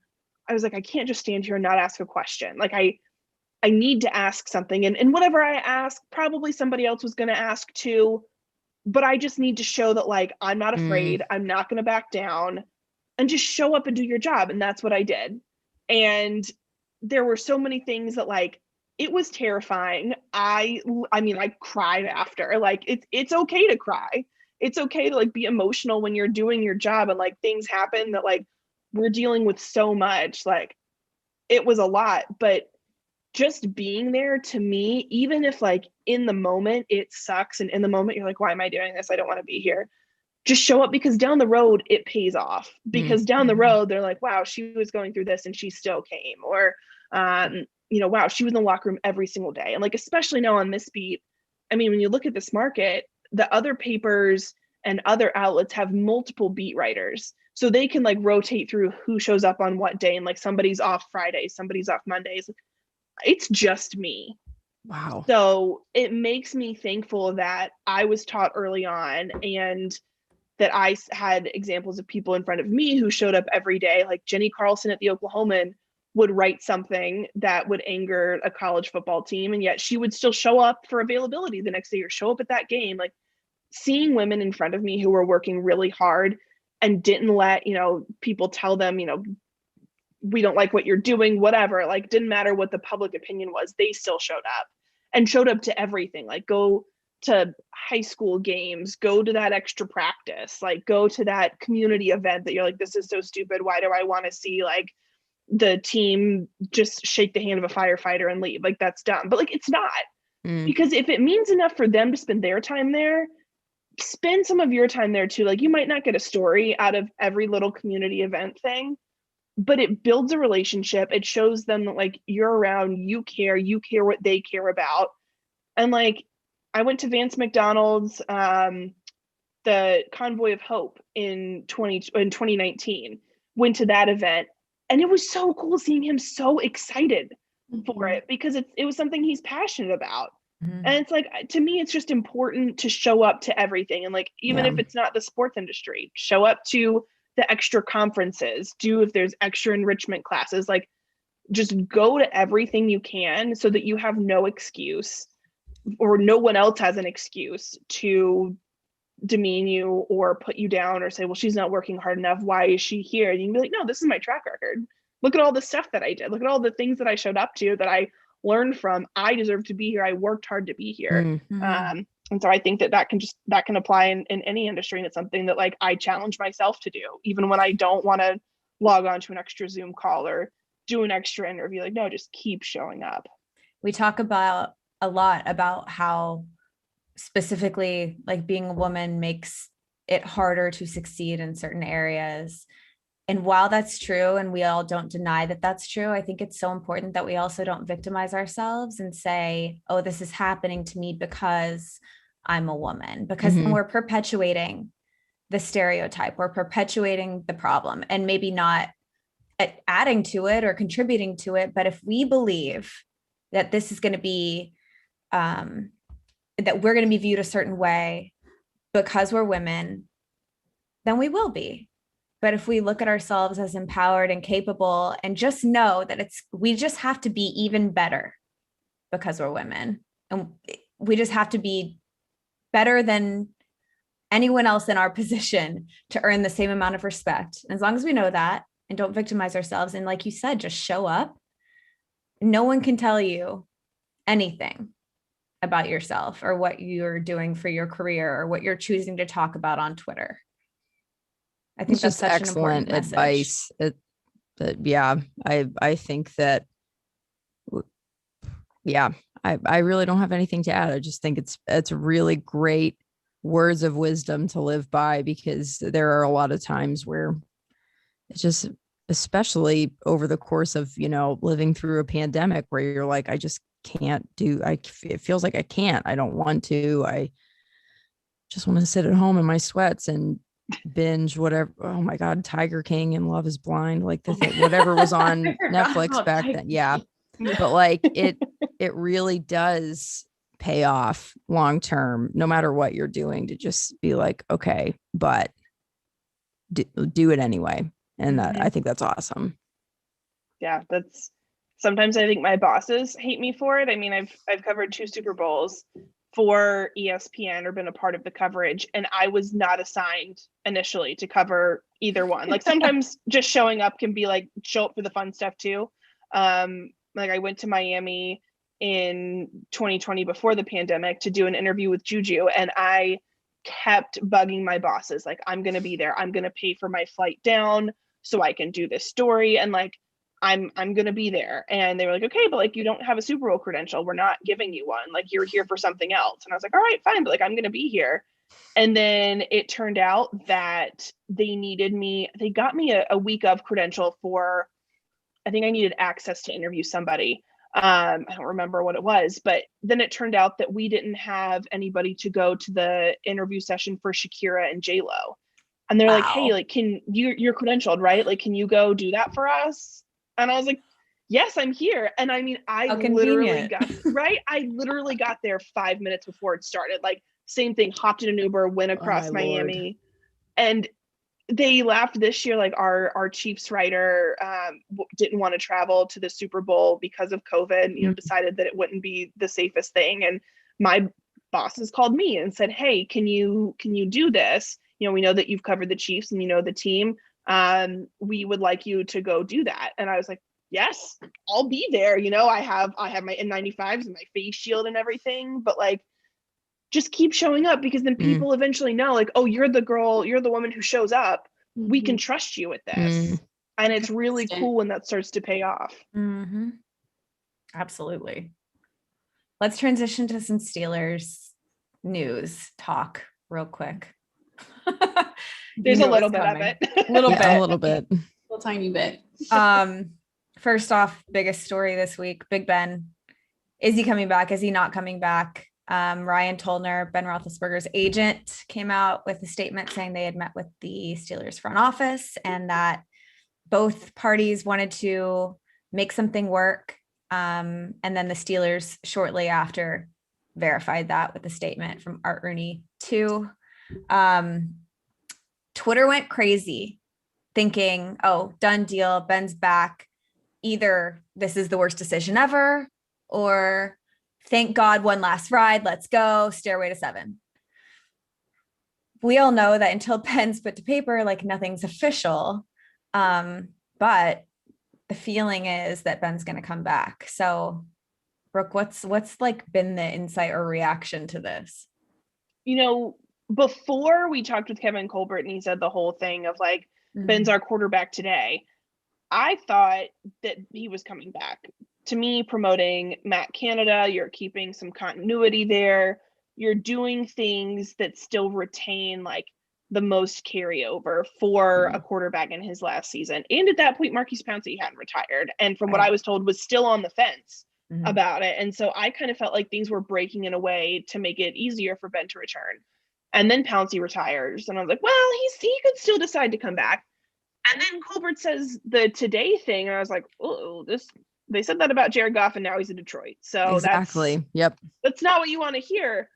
S4: I was like, I can't just stand here and not ask a question. Like, I need to ask something. And whatever I ask, probably somebody else was going to ask too. But I just need to show that, like, I'm not afraid. I'm not going to back down, and just show up and do your job. And that's what I did. And there were so many things that, like, it was terrifying. I mean, I cried after. Like, it's okay to cry. It's okay to like be emotional when you're doing your job and like things happen that like we're dealing with so much. Like, it was a lot, but just being there, to me, even if like in the moment it sucks and in the moment you're like, why am I doing this? I don't want to be here. Just show up, because down the road it pays off, because down the road they're like, wow, she was going through this and she still came. Or wow, she was in the locker room every single day. And like, especially now on this beat, I mean, when you look at this market, the other papers and other outlets have multiple beat writers, so they can like rotate through who shows up on what day, and like somebody's off Fridays, somebody's off Mondays. It's just me.
S2: Wow.
S4: So it makes me thankful that I was taught early on, and that I had examples of people in front of me who showed up every day. Like Jenny Carlson at the Oklahoman would write something that would anger a college football team, and yet she would still show up for availability the next day or show up at that game. Like, seeing women in front of me who were working really hard and didn't let, people tell them, we don't like what you're doing, whatever, like, didn't matter what the public opinion was, they still showed up to everything. Like, go to high school games, go to that extra practice, like go to that community event that you're like, this is so stupid. Why do I want to see like the team just shake the hand of a firefighter and leave? Like, that's dumb. But like, it's not, because if it means enough for them to spend their time there, spend some of your time there too. Like, you might not get a story out of every little community event thing, but it builds a relationship. It shows them that like you're around, you care what they care about. And like, I went to Vance McDonald's, the Convoy of Hope in 2019, went to that event, and it was so cool seeing him so excited for it, because it was something he's passionate about. And it's like, to me, it's just important to show up to everything. And like, even if it's not the sports industry, show up to the extra conferences, if there's extra enrichment classes, like just go to everything you can, so that you have no excuse, or no one else has an excuse to demean you or put you down or say, well, she's not working hard enough, why is she here? And you can be like, no, this is my track record. Look at all the stuff that I did. Look at all the things that I showed up to that I learn from. I deserve to be here. I worked hard to be here.
S2: Mm-hmm.
S4: And so I think that can apply in any industry. And it's something that like I challenge myself to do, even when I don't want to log on to an extra Zoom call or do an extra interview. Like, no, just keep showing up.
S1: We talk about a lot about how specifically like being a woman makes it harder to succeed in certain areas. And while that's true, and we all don't deny that that's true, I think it's so important that we also don't victimize ourselves and say, oh, this is happening to me because I'm a woman, because then we're perpetuating the stereotype, we're perpetuating the problem, and maybe not adding to it or contributing to it. But if we believe that this is going to be, that we're going to be viewed a certain way because we're women, then we will be. But if we look at ourselves as empowered and capable and just know that we just have to be even better because we're women, and we just have to be better than anyone else in our position to earn the same amount of respect. And as long as we know that and don't victimize ourselves, and like you said, just show up, no one can tell you anything about yourself or what you're doing for your career or what you're choosing to talk about on Twitter. I think that's such excellent
S2: advice. I think that, I really don't have anything to add. I just think it's really great words of wisdom to live by, because there are a lot of times where it's just, especially over the course of, living through a pandemic, where you're like, I just can't it feels like I can't, I don't want to, I just want to sit at home in my sweats and binge whatever. Oh my God, Tiger King and Love is Blind, like whatever was on Netflix back then. Yeah. But like it really does pay off long term, no matter what you're doing, to just be like, okay, but do it anyway. And that, I think that's awesome.
S4: Yeah, that's sometimes I think my bosses hate me for it. I mean, I've covered 2 Super Bowls for ESPN or been a part of the coverage, and I was not assigned initially to cover either one. Like sometimes just showing up can be like, show up for the fun stuff too. Like I went to Miami in 2020 before the pandemic to do an interview with Juju, and I kept bugging my bosses, like, I'm going to be there. I'm going to pay for my flight down so I can do this story. And like, I'm going to be there. And they were like, okay, but like, you don't have a Super Bowl credential. We're not giving you one. Like, you're here for something else. And I was like, all right, fine. But like, I'm going to be here. And then it turned out that they needed me. They got me a week of credential for, I think I needed access to interview somebody. I don't remember what it was, but then it turned out that we didn't have anybody to go to the interview session for Shakira and J-Lo. And they're like, hey, like, you're credentialed, right? Like, can you go do that for us? And I was like, yes, I'm here. And I mean, I literally got there 5 minutes before it started. Like, same thing, hopped in an Uber, went across Miami. Lord. And they laughed this year, like our Chiefs writer didn't want to travel to the Super Bowl because of COVID, decided that it wouldn't be the safest thing. And my bosses called me and said, hey, can you do this? We know that you've covered the Chiefs and the team. We would like you to go do that. And I was like, yes, I'll be there. I have my N95s and my face shield and everything, but like, just keep showing up, because then people eventually know, like, oh, you're the girl, you're the woman who shows up. We can trust you with this. And it's really cool when that starts to pay off.
S1: Absolutely. Let's transition to some Steelers news talk real quick.
S4: There's a little bit of it.
S1: A little
S3: bit. A little tiny bit.
S1: First off, biggest story this week, Big Ben. Is he coming back? Is he not coming back? Ryan Tolner, Ben Roethlisberger's agent, came out with a statement saying they had met with the Steelers front office and that both parties wanted to make something work. And then the Steelers shortly after verified that with a statement from Art Rooney too. Twitter went crazy thinking, oh, done deal, Ben's back. Either this is the worst decision ever, or thank God, one last ride. Let's go. Stairway to 7. We all know that until pen's put to paper, like nothing's official. But the feeling is that Ben's going to come back. So Brooke, what's like been the insight or reaction to this?
S4: Before we talked with Kevin Colbert and he said the whole thing of like, Ben's our quarterback today, I thought that he was coming back. To me, promoting Matt Canada, you're keeping some continuity there. You're doing things that still retain like the most carryover for a quarterback in his last season. And at that point, Marquise Pouncey hadn't retired. And from what I was told, was still on the fence about it. And so I kind of felt like things were breaking in a way to make it easier for Ben to return. And then Pouncey retires. And I was like, well, he could still decide to come back. And then Colbert says the today thing. And I was like, oh, they said that about Jared Goff and now he's in Detroit. So
S2: exactly.
S4: That's not what you want to hear.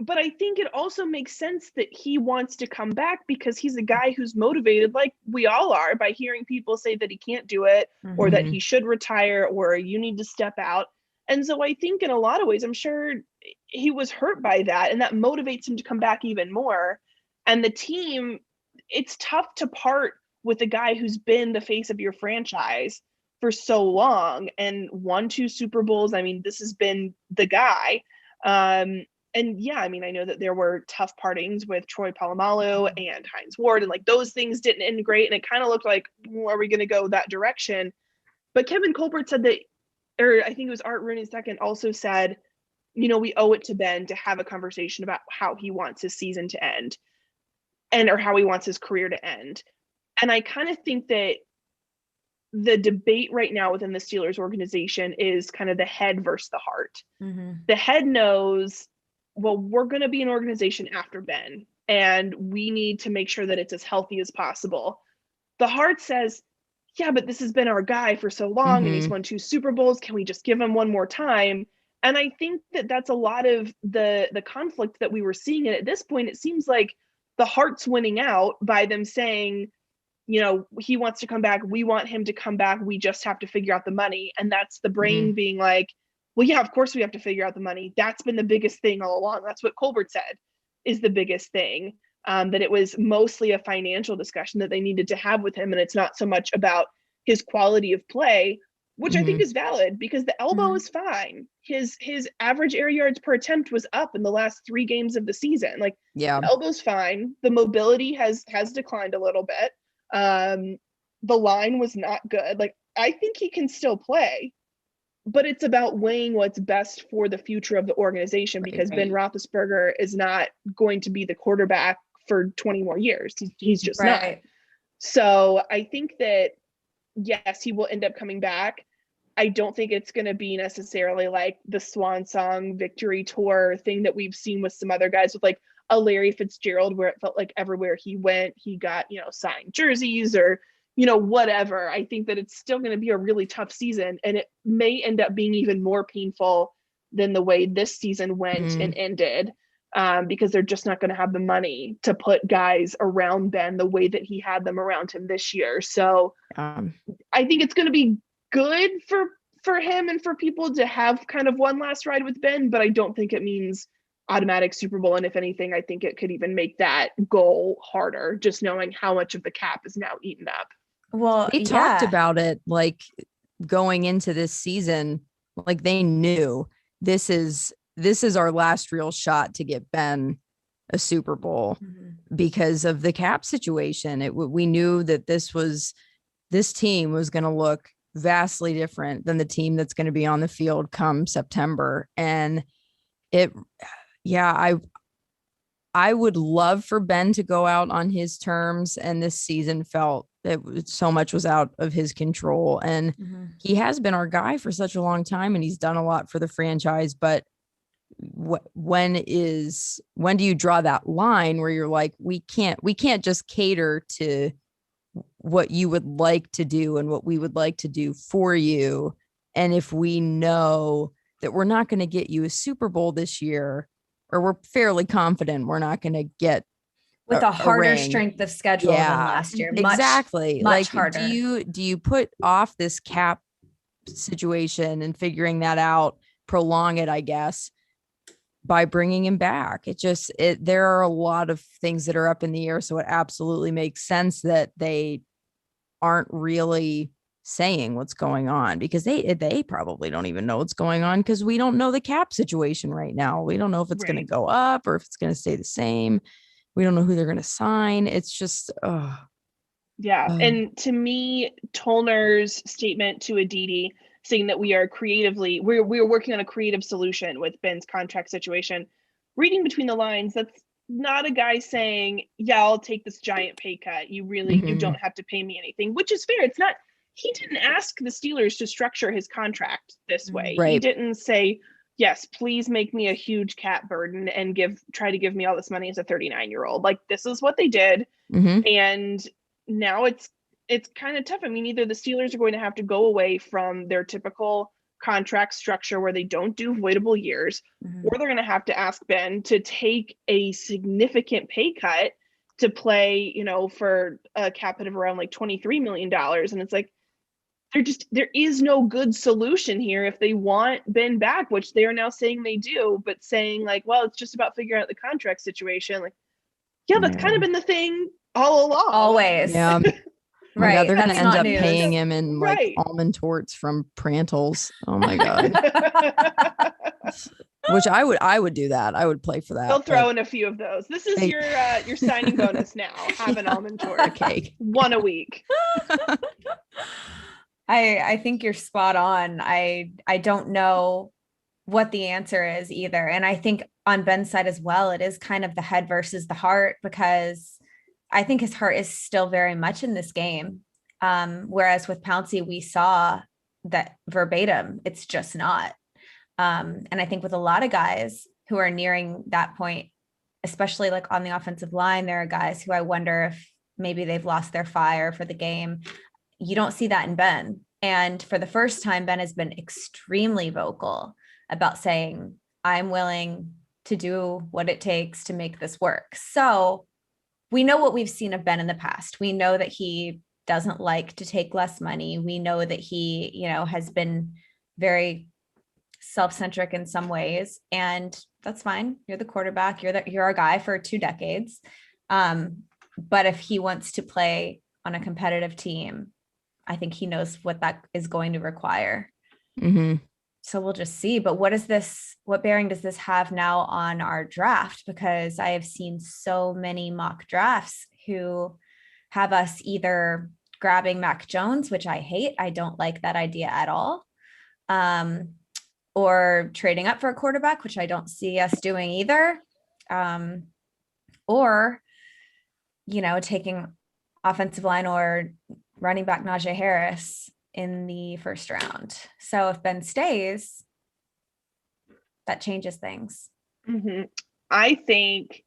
S4: But I think it also makes sense that he wants to come back because he's a guy who's motivated, like we all are, by hearing people say that he can't do it or that he should retire or you need to step out. And so I think in a lot of ways, I'm sure he was hurt by that, and that motivates him to come back even more. And the team, it's tough to part with a guy who's been the face of your franchise for so long and won 2 Super Bowls. I mean, this has been the guy. And yeah, I mean, I know that there were tough partings with Troy Polamalu and Hines Ward, and like those things didn't end great. And it kind of looked like, well, are we going to go that direction? But Kevin Colbert said that, or I think it was Art Rooney second, also said, we owe it to Ben to have a conversation about how he wants his season to end or how he wants his career to end. And I kind of think that the debate right now within the Steelers organization is kind of the head versus the heart. The head knows, well, we're going to be an organization after Ben, and we need to make sure that it's as healthy as possible. The heart says, yeah, but this has been our guy for so long and he's won 2 Super Bowls. Can we just give him one more time? And I think that that's a lot of the conflict that we were seeing. And at this point, it seems like the heart's winning out by them saying, he wants to come back. We want him to come back. We just have to figure out the money. And that's the brain being like, well, yeah, of course we have to figure out the money. That's been the biggest thing all along. That's what Colbert said is the biggest thing, that it was mostly a financial discussion that they needed to have with him. And it's not so much about his quality of play, which I think is valid because the elbow is fine. His average air yards per attempt was up in the last 3 games of the season. Like, the elbow's fine. The mobility has declined a little bit. The line was not good. Like, I think he can still play, but it's about weighing what's best for the future of the organization because Ben Roethlisberger is not going to be the quarterback for 20 more years. He's just not. So I think that, yes, he will end up coming back. I don't think it's going to be necessarily like the swan song victory tour thing that we've seen with some other guys with like a Larry Fitzgerald, where it felt like everywhere he went, he got, signed jerseys or, whatever. I think that it's still going to be a really tough season, and it may end up being even more painful than the way this season went and ended, because they're just not going to have the money to put guys around Ben the way that he had them around him this year. So I think it's going to be good for him and for people to have kind of one last ride with Ben, but I don't think it means automatic Super Bowl. And if anything, I think it could even make that goal harder, just knowing how much of the cap is now eaten up.
S1: Well,
S2: they talked about it like going into this season, like they knew this is our last real shot to get Ben a Super Bowl because of the cap situation. We knew that this team was going to look vastly different than the team that's going to be on the field come September. And I would love for Ben to go out on his terms. And this season felt that so much was out of his control. And he has been our guy for such a long time and he's done a lot for the franchise. But when do you draw that line where you're like, we can't just cater to what you would like to do and what we would like to do for you. And if we know that we're not going to get you a Super Bowl this year, or we're fairly confident we're not going to get
S1: with a harder strength of schedule than last year.
S2: Exactly.
S1: Much harder.
S2: Do you put off this cap situation and figuring that out, prolong it, I guess, by bringing him back? There are a lot of things that are up in the air. So it absolutely makes sense that they aren't really saying what's going on, because they probably don't even know what's going on, because we don't know the cap situation right now. We don't know if it's going to go up or if it's going to stay the same. We don't know who they're going to sign. It's just,
S4: And to me, Tolner's statement to Aditi saying that we're working on a creative solution with Ben's contract situation, reading between the lines, that's not a guy saying, yeah, I'll take this giant pay cut. You don't have to pay me anything, which is fair. It's not, he didn't ask the Steelers to structure his contract this way. He didn't say, yes, please make me a huge cap burden and try to give me all this money as a 39-year-old. Like, this is what they did. And now it's kind of tough. I mean, either the Steelers are going to have to go away from their typical contract structure where they don't do voidable years, or they're going to have to ask Ben to take a significant pay cut to play, for a cap hit of around like $23 million. And it's like, there is no good solution here if they want Ben back, which they are now saying they do, but saying like, well, it's just about figuring out the contract situation. Like, yeah, that's kind of been the thing all along.
S1: Always.
S2: Yeah.
S1: Right.
S2: Yeah, they're going to end up
S1: news.
S2: paying him in like almond torts from Prantles. Oh my God. Which I would do that. I would play for that.
S4: They'll throw in a few of those. This is your signing bonus now. Have an almond tort
S2: cake.
S4: One a week.
S1: I think you're spot on. I don't know what the answer is either. And I think on Ben's side as well, it is kind of the head versus the heart, because I think his heart is still very much in this game. Whereas with Pouncey, we saw that verbatim, it's just not. And I think with a lot of guys who are nearing that point, especially like on the offensive line, there are guys who I wonder if maybe they've lost their fire for the game. You don't see that in Ben. And for the first time, Ben has been extremely vocal about saying, I'm willing to do what it takes to make this work. So we know what we've seen of Ben in the past. We know that he doesn't like to take less money. We know that he, has been very self-centric in some ways, and that's fine. You're the quarterback. You're our guy for 2 decades. But if he wants to play on a competitive team, I think he knows what that is going to require. So we'll just see. But what bearing does this have now on our draft? Because I have seen so many mock drafts who have us either grabbing Mac Jones, which I hate. I don't like that idea at all. Or trading up for a quarterback, which I don't see us doing either. Or, taking offensive line or running back Najee Harris in the first round. So if Ben stays, that changes things.
S4: I think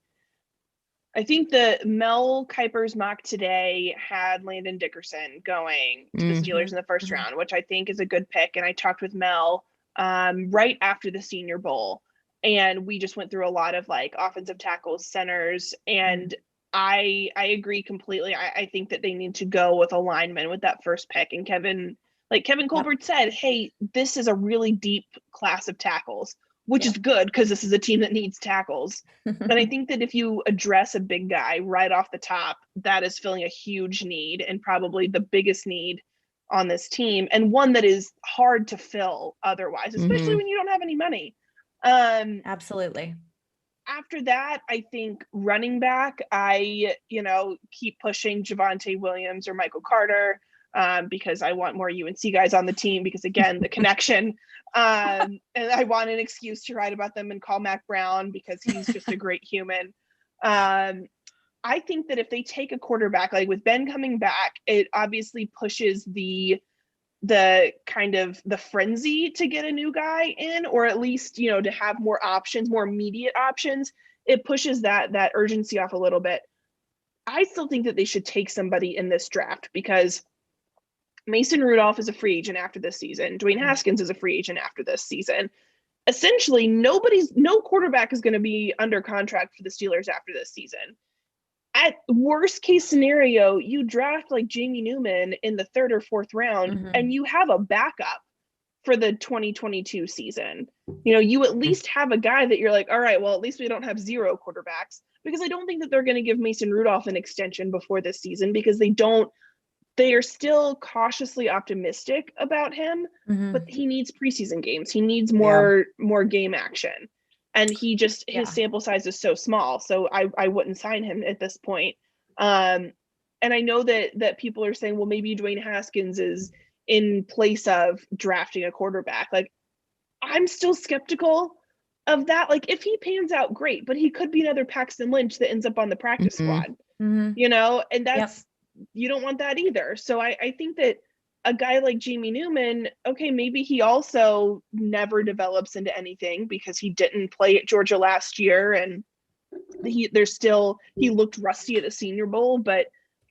S4: the Mel Kiper's mock today had Landon Dickerson going to the Steelers in the first round, which I think is a good pick. And I talked with Mel right after the Senior Bowl, and we just went through a lot of like offensive tackles, centers, and I agree completely. I think that they need to go with a lineman with that first pick. And Kevin Colbert said, hey, this is a really deep class of tackles, which is good because this is a team that needs tackles. But I think that if you address a big guy right off the top, that is filling a huge need, and probably the biggest need on this team, and one that is hard to fill otherwise, especially when you don't have any money.
S1: Absolutely.
S4: After that, I think running back, I keep pushing Javonte Williams or Michael Carter, because I want more UNC guys on the team, because again, the connection, and I want an excuse to write about them and call Mac Brown because he's just a great human. I think that if they take a quarterback, like with Ben coming back, it obviously pushes the kind of the frenzy to get a new guy in, or at least, to have more options, more immediate options. It pushes that urgency off a little bit. I still think that they should take somebody in this draft, because Mason Rudolph is a free agent after this season. Dwayne Haskins is a free agent after this season. Essentially, no quarterback is going to be under contract for the Steelers after this season. At worst case scenario, you draft like Jamie Newman in the 3rd or 4th round, and you have a backup for the 2022 season. You at least have a guy that you're like, all right, well, at least we don't have 0 quarterbacks, because I don't think that they're going to give Mason Rudolph an extension before this season, because they don't they are still cautiously optimistic about him,
S1: Mhm.
S4: but he needs preseason games. He needs more game action. And he just, his sample size is so small. So I wouldn't sign him at this point. And I know that people are saying, well, maybe Dwayne Haskins is in place of drafting a quarterback. Like, I'm still skeptical of that. Like, if he pans out, great, but he could be another Paxton Lynch that ends up on the practice squad, you know, and that's, you don't want that either. So I think that a guy like Jamie Newman, okay, maybe he also never develops into anything because he didn't play at Georgia last year, and he looked rusty at the Senior Bowl, but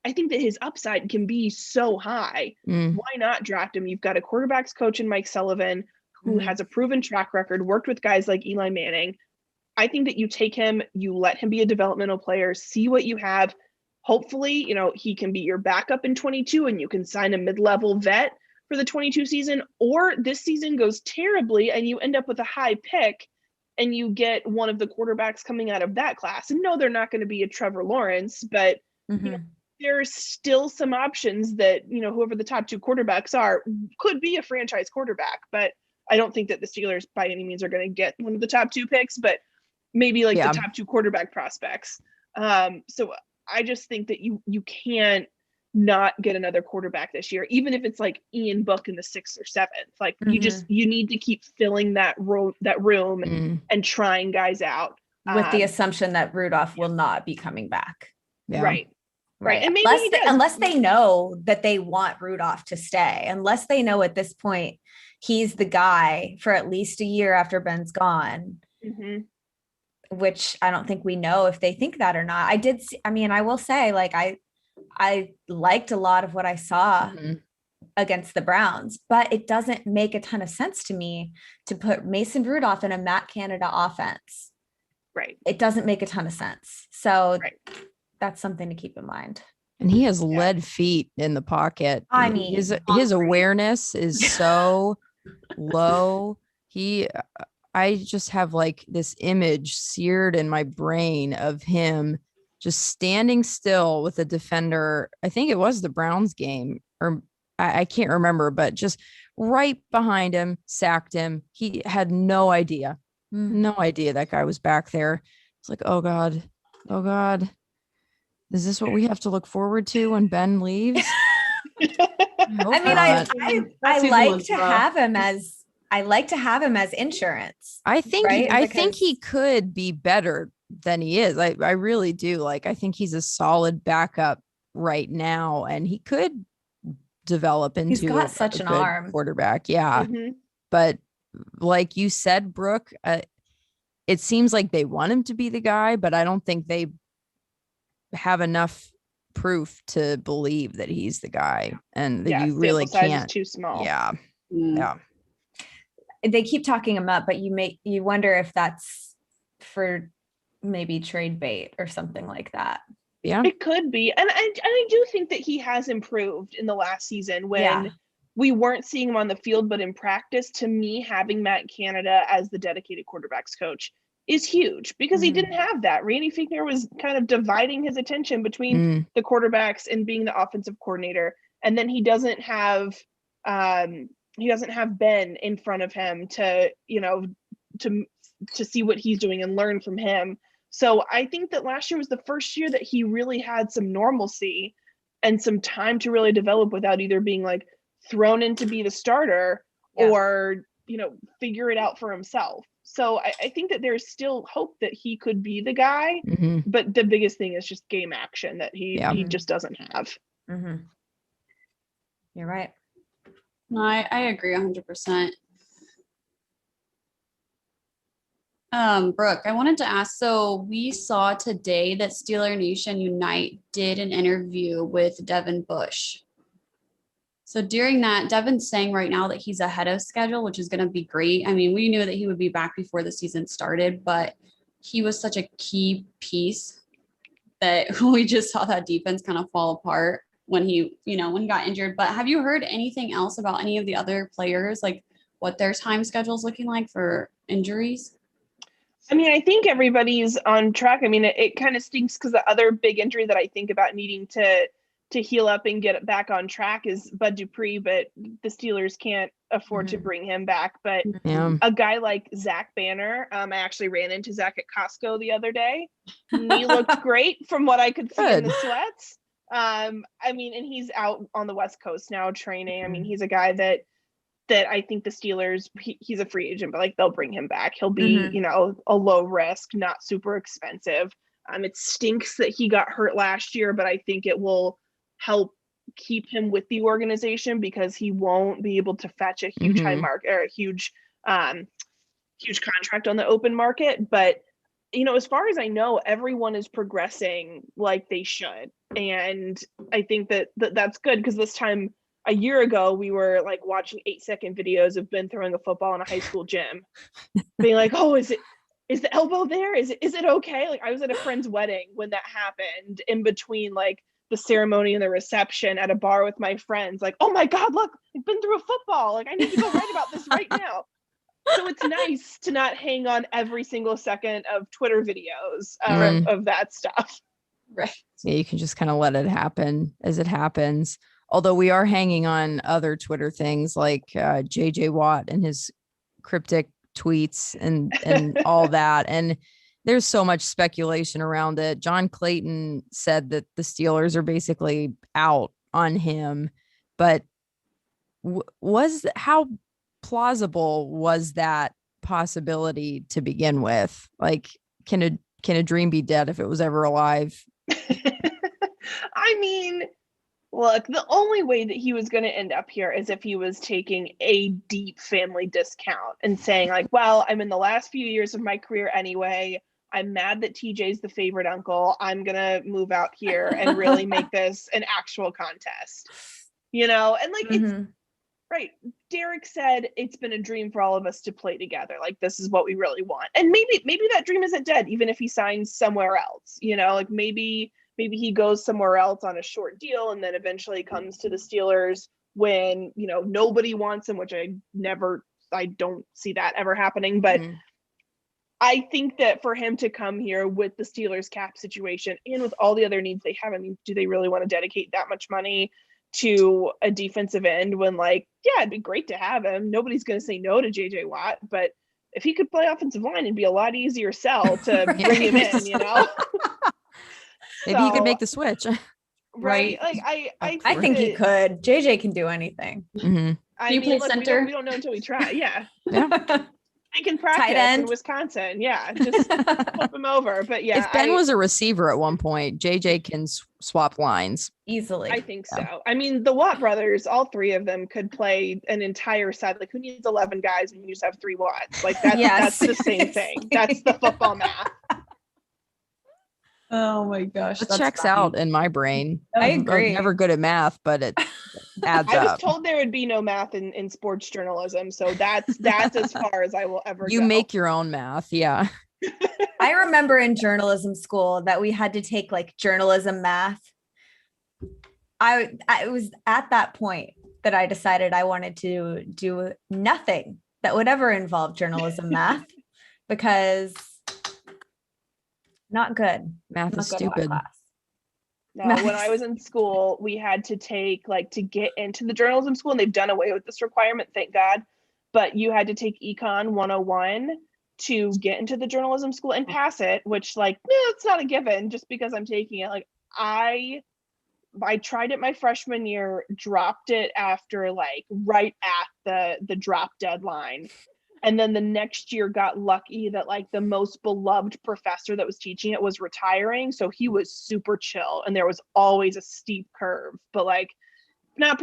S4: I think that his upside can be so high. Why not draft him? You've got a quarterbacks coach in Mike Sullivan who has a proven track record, worked with guys like Eli Manning. I think that you take him, you let him be a developmental player, see what you have. Hopefully, you know, he can be your backup in 22 and you can sign a mid-level vet for the 22 season, or this season goes terribly and you end up with a high pick and you get one of the quarterbacks coming out of that class. And no, they're not going to be a Trevor Lawrence, but you know, there's still some options that, you know, whoever the top two quarterbacks are could be a franchise quarterback. But I don't think that the Steelers by any means are going to get one of the top two picks, but maybe like the top two quarterback prospects. So I just think that you can't not get another quarterback this year, even if it's like Ian Book in the 6th or 7th. Like you need to keep filling that room and trying guys out
S1: with the assumption that Rudolph will not be coming back.
S4: Right.
S1: And maybe unless they know that they want Rudolph to stay, unless they know at this point he's the guy for at least a year after Ben's gone. Which I don't think we know if they think that or not. I will say, like, I liked a lot of what I saw against the Browns, but it doesn't make a ton of sense to me to put Mason Rudolph in a Matt Canada offense.
S4: Right.
S1: It doesn't make a ton of sense. So that's something to keep in mind.
S2: And he has lead feet in the pocket.
S1: I mean,
S2: his awareness is so low. I just have like this image seared in my brain of him just standing still with a defender. I think it was the Browns game, or I can't remember, but just right behind him, sacked him. He had no idea that guy was back there. It's like, oh God. Is this what we have to look forward to when Ben leaves?
S1: I like to have him as insurance.
S2: I think he could be better than he is. I really do. Like, I think he's a solid backup right now, and he could develop into
S1: he's got such an arm
S2: quarterback. Yeah. But like you said, Brooke, it seems like they want him to be the guy, but I don't think they have enough proof to believe that he's the guy, and that you really can't.
S4: Is too small.
S2: Yeah.
S1: They keep talking him up, but you wonder if that's for maybe trade bait or something like that.
S2: Yeah,
S4: it could be. And I do think that he has improved in the last season when we weren't seeing him on the field, but in practice. To me, having Matt Canada as the dedicated quarterbacks coach is huge, because he didn't have that. Randy Fichtner was kind of dividing his attention between the quarterbacks and being the offensive coordinator. And then he doesn't have Ben in front of him to, you know, to see what he's doing and learn from him. So I think that last year was the first year that he really had some normalcy and some time to really develop without either being like thrown in to be the starter or, you know, figure it out for himself. So I think that there's still hope that he could be the guy, but the biggest thing is just game action that he just doesn't have.
S1: You're right.
S3: No, I agree 100%. Brooke, I wanted to ask, so we saw today that Steeler Nation Unite did an interview with Devin Bush. So during that, Devin's saying right now that he's ahead of schedule, which is going to be great. I mean, we knew that he would be back before the season started, but he was such a key piece that we just saw that defense kind of fall apart when he got injured. But have you heard anything else about any of the other players, like what their time schedule is looking like for injuries?
S4: I mean, I think everybody's on track. I mean, it kind of stinks because the other big injury that I think about needing to to heal up and get back on track is Bud Dupree, but the Steelers can't afford to bring him back. But a guy like Zach Banner, I actually ran into Zach at Costco the other day. He looked great from what I could see in the sweats. I mean, and he's out on the West Coast now training. I mean, he's a guy that I think the Steelers, he's a free agent, but like they'll bring him back. He'll be, you know, a low risk, not super expensive. It stinks that he got hurt last year, but I think it will help keep him with the organization because he won't be able to fetch a huge high mark or a huge contract on the open market. But, you know, as far as I know, everyone is progressing like they should. And I think that's good because this time a year ago, we were like watching 8-second videos of Ben throwing a football in a high school gym, being like, oh, is the elbow there? Is it okay? Like I was at a friend's wedding when that happened in between like the ceremony and the reception at a bar with my friends, like, oh my God, look, I've been through a football. Like I need to go write about this right now. So it's nice to not hang on every single second of Twitter videos of that stuff.
S3: Right.
S2: Yeah, you can just kind of let it happen as it happens. Although we are hanging on other Twitter things like JJ Watt and his cryptic tweets and all that. And there's so much speculation around it. John Clayton said that the Steelers are basically out on him, but how plausible was that possibility to begin with? Like, can a dream be dead if it was ever alive?
S4: I mean, look, the only way that he was going to end up here is if he was taking a deep family discount and saying like, well, I'm in the last few years of my career anyway. I'm mad that TJ's the favorite uncle. I'm going to move out here and really make this an actual contest, you know? And like, it's right. Derek said, it's been a dream for all of us to play together. Like, this is what we really want. And maybe that dream isn't dead, even if he signs somewhere else, you know, like maybe he goes somewhere else on a short deal and then eventually comes to the Steelers when, you know, nobody wants him, which I don't see that ever happening. But I think that for him to come here with the Steelers cap situation and with all the other needs they have, I mean, do they really want to dedicate that much money to a defensive end when, like, yeah, it'd be great to have him. Nobody's going to say no to JJ Watt, but if he could play offensive line, it'd be a lot easier sell to bring him in, you know?
S2: Maybe he could make the switch.
S4: Right. Like
S1: I think he could. JJ can do anything.
S3: Can you play center?
S4: We don't know until we try. Yeah. They can
S1: Tight
S4: practice
S1: end.
S4: in Wisconsin. Yeah. Just flip him over. But yeah.
S2: If Ben was a receiver at one point, JJ can swap lines.
S1: Easily.
S4: I think so. I mean, the Watt brothers, all three of them could play an entire side. Like, who needs 11 guys when you just have 3 Watts? Like, that's the same thing. That's the football math.
S3: Oh my gosh.
S2: It checks out in my brain.
S1: I agree.
S2: I'm never good at math, but it adds up.
S4: I was told there would be no math in sports journalism. So that's as far as I will ever
S2: You
S4: go.
S2: make your own math. Yeah.
S1: I remember in journalism school that we had to take like journalism math. I was at that point that I decided I wanted to do nothing that would ever involve journalism math because not good.
S2: Math is stupid.
S4: No, when I was in school, we had to take to get into the journalism school, and they've done away with this requirement, thank God. But you had to take Econ 101 to get into the journalism school and pass it, which it's not a given just because I'm taking it. Like I tried it my freshman year, dropped it after right at the drop deadline. And then the next year got lucky that the most beloved professor that was teaching it was retiring. So he was super chill and there was always a steep curve, but not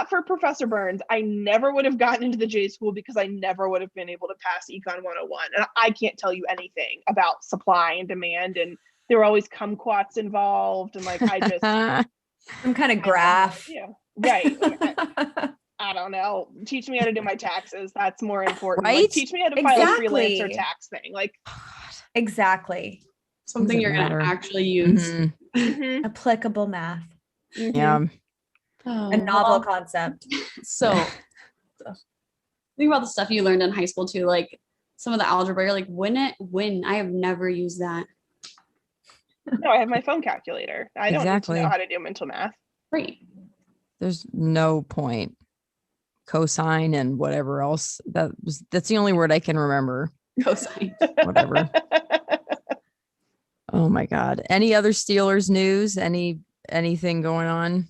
S4: for Professor Burns. I never would have gotten into the J school because I never would have been able to pass Econ 101. And I can't tell you anything about supply and demand. And there were always kumquats involved. And I just,
S1: some kind of graph.
S4: Yeah. Right. I don't know. Teach me how to do my taxes. That's more important.
S2: Right?
S4: Teach me how to file a freelancer tax thing.
S1: Exactly.
S3: Something you're going to actually use.
S4: Mm-hmm.
S1: Applicable math.
S4: Mm-hmm.
S2: Yeah.
S1: A novel concept.
S3: So think about the stuff you learned in high school too, some of the algebra, you're when I have never used that.
S4: No, I have my phone calculator. I don't need to know how to do mental math.
S3: Great.
S2: There's no point. Cosine and whatever else. That's the only word I can remember.
S3: Cosine.
S2: Whatever. Oh my God. Any other Steelers news? Anything going on?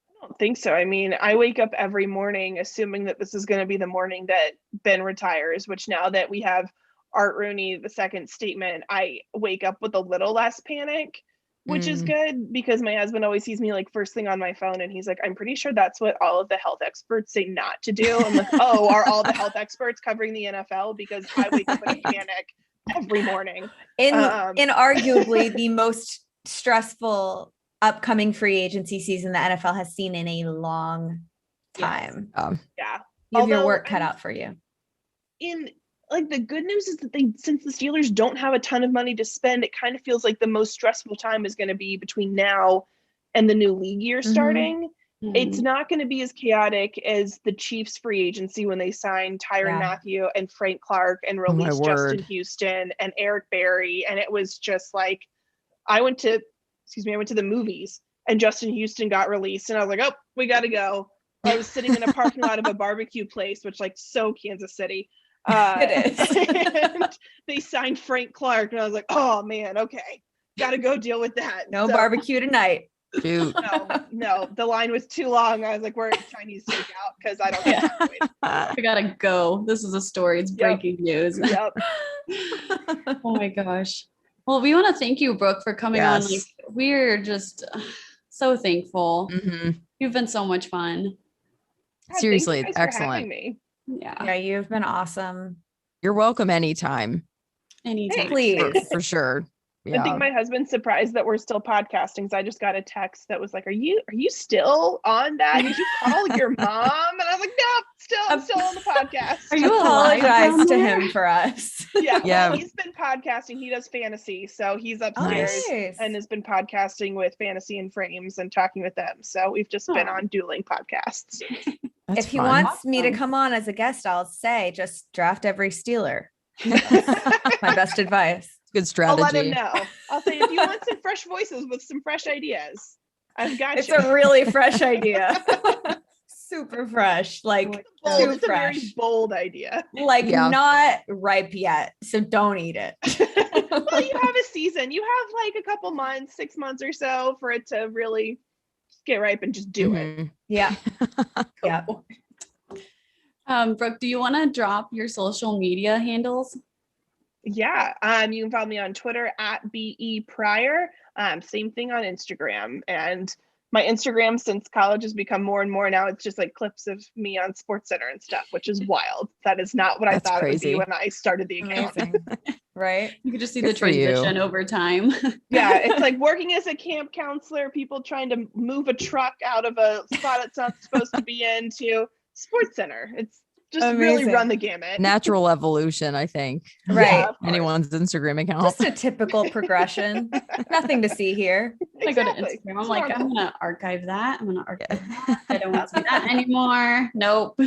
S4: I don't think so. I mean, I wake up every morning assuming that this is going to be the morning that Ben retires, which now that we have Art Rooney, the second statement, I wake up with a little less panic, which is good because my husband always sees me like first thing on my phone and he's like, I'm pretty sure that's what all of the health experts say not to do. I'm like, oh, are all the health experts covering the NFL? Because I wake up in a panic every morning.
S1: In arguably the most stressful upcoming free agency season the NFL has seen in a long time.
S4: Yeah.
S1: You have your work cut out for you.
S4: In like the good news is that since the Steelers don't have a ton of money to spend, it kind of feels like the most stressful time is going to be between now and the new league year starting. It's not going to be as chaotic as the Chiefs free agency when they signed Tyrann Mathieu and Frank Clark and released Justin Houston and Eric Berry. And it was just like, I went to the movies and Justin Houston got released and I was like, oh, we got to go. I was sitting in a parking lot of a barbecue place, which like so Kansas City.
S1: It is.
S4: And they signed Frank Clark and I was like, oh man, okay, gotta go deal with that.
S1: No barbecue tonight.
S2: Shoot.
S4: No, the line was too long. I was like, we're at Chinese takeout because I don't have time to wait.
S3: I gotta go. This is a story. It's breaking news.
S4: Yep.
S3: Oh my gosh. Well, we want to thank you, Brooke, for coming on. Like, we're just so thankful. You've been so much fun.
S2: Seriously, it's excellent.
S3: Yeah,
S1: you've been awesome.
S2: You're welcome anytime.
S3: Anytime.
S1: Please.
S2: For sure. Yeah.
S4: I think my husband's surprised that we're still podcasting. So I just got a text that was like, are you still on that? Did you call your mom? And I was like, no, I'm still on the podcast.
S3: Are you
S1: apologize to him for us?
S4: Yeah.
S2: Yeah.
S4: Well, he's been podcasting. He does fantasy. So he's upstairs and has been podcasting with Fantasy and Frames and talking with them. So we've just been on dueling podcasts.
S2: That's
S1: if he
S2: fun.
S1: wants me to come on as a guest, I'll say just draft every Steeler. My best advice.
S2: Good strategy.
S4: I'll let him know. I'll say, if you want some fresh voices with some fresh ideas, I've got
S1: It's
S4: you.
S1: a really fresh idea. Super fresh. Like
S4: it's a
S1: fresh.
S4: very bold idea.
S1: Like not ripe yet. So don't eat it.
S4: Well, you have a season. You have like a couple months, 6 months or so for it to really get ripe and just do it.
S1: Yeah. Yeah.
S3: Brooke, do you want to drop your social media handles?
S4: Yeah. You can follow me on Twitter at BE Pryor. Same thing on Instagram. And my Instagram since college has become more and more now. It's just like clips of me on SportsCenter and stuff, which is wild. That is not what I thought it would be when I started the account.
S1: Right?
S3: You could just see the transition over time.
S4: Yeah, it's like working as a camp counselor, people trying to move a truck out of a spot it's not supposed to be in to SportsCenter. It's just really run the gamut.
S2: Natural evolution, I think.
S1: Right.
S4: Yeah,
S2: anyone's Instagram account.
S1: Just a typical progression. Nothing to see here.
S3: I go to Instagram. I'm like, I'm gonna archive that. I'm gonna archive that. I don't want to see that anymore. Nope.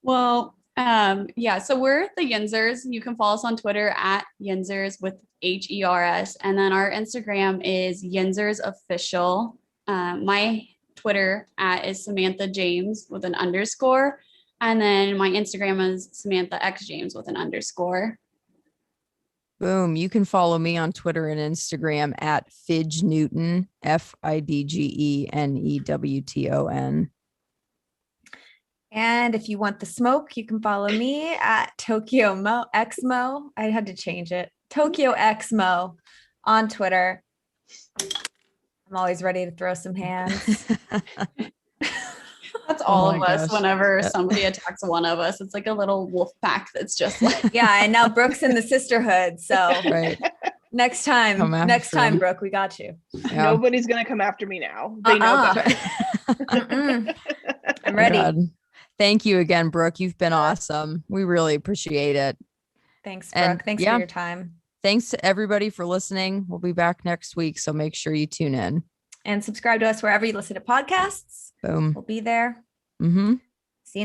S3: Well, so we're the Yinzhers. You can follow us on Twitter at Yinzhers with HERS. And then our Instagram is Yinzhers Official. My Twitter is Samantha James with an _. And then my Instagram is Samantha X James with an _
S2: Boom. You can follow me on Twitter and Instagram at Fidge Newton, FIDGENEWTON.
S1: And if you want the smoke, you can follow me at Tokyo Xmo. I had to change it. Tokyo Xmo on Twitter. I'm always ready to throw some hands.
S3: That's all of us. Whenever somebody attacks one of us, it's like a little wolf pack that's just like.
S1: Yeah, and now Brooke's in the sisterhood. So next time, Brooke, we got you.
S2: Yeah.
S4: Nobody's gonna come after me now. They know better.
S1: I'm ready.
S2: God. Thank you again, Brooke. You've been awesome. We really appreciate it.
S1: Thanks, Brooke.
S2: And,
S1: thanks for your time.
S2: Thanks to everybody for listening. We'll be back next week, so make sure you tune in.
S1: And subscribe to us wherever you listen to podcasts.
S2: Boom.
S1: We'll be there.
S2: Mm-hmm.
S1: See you next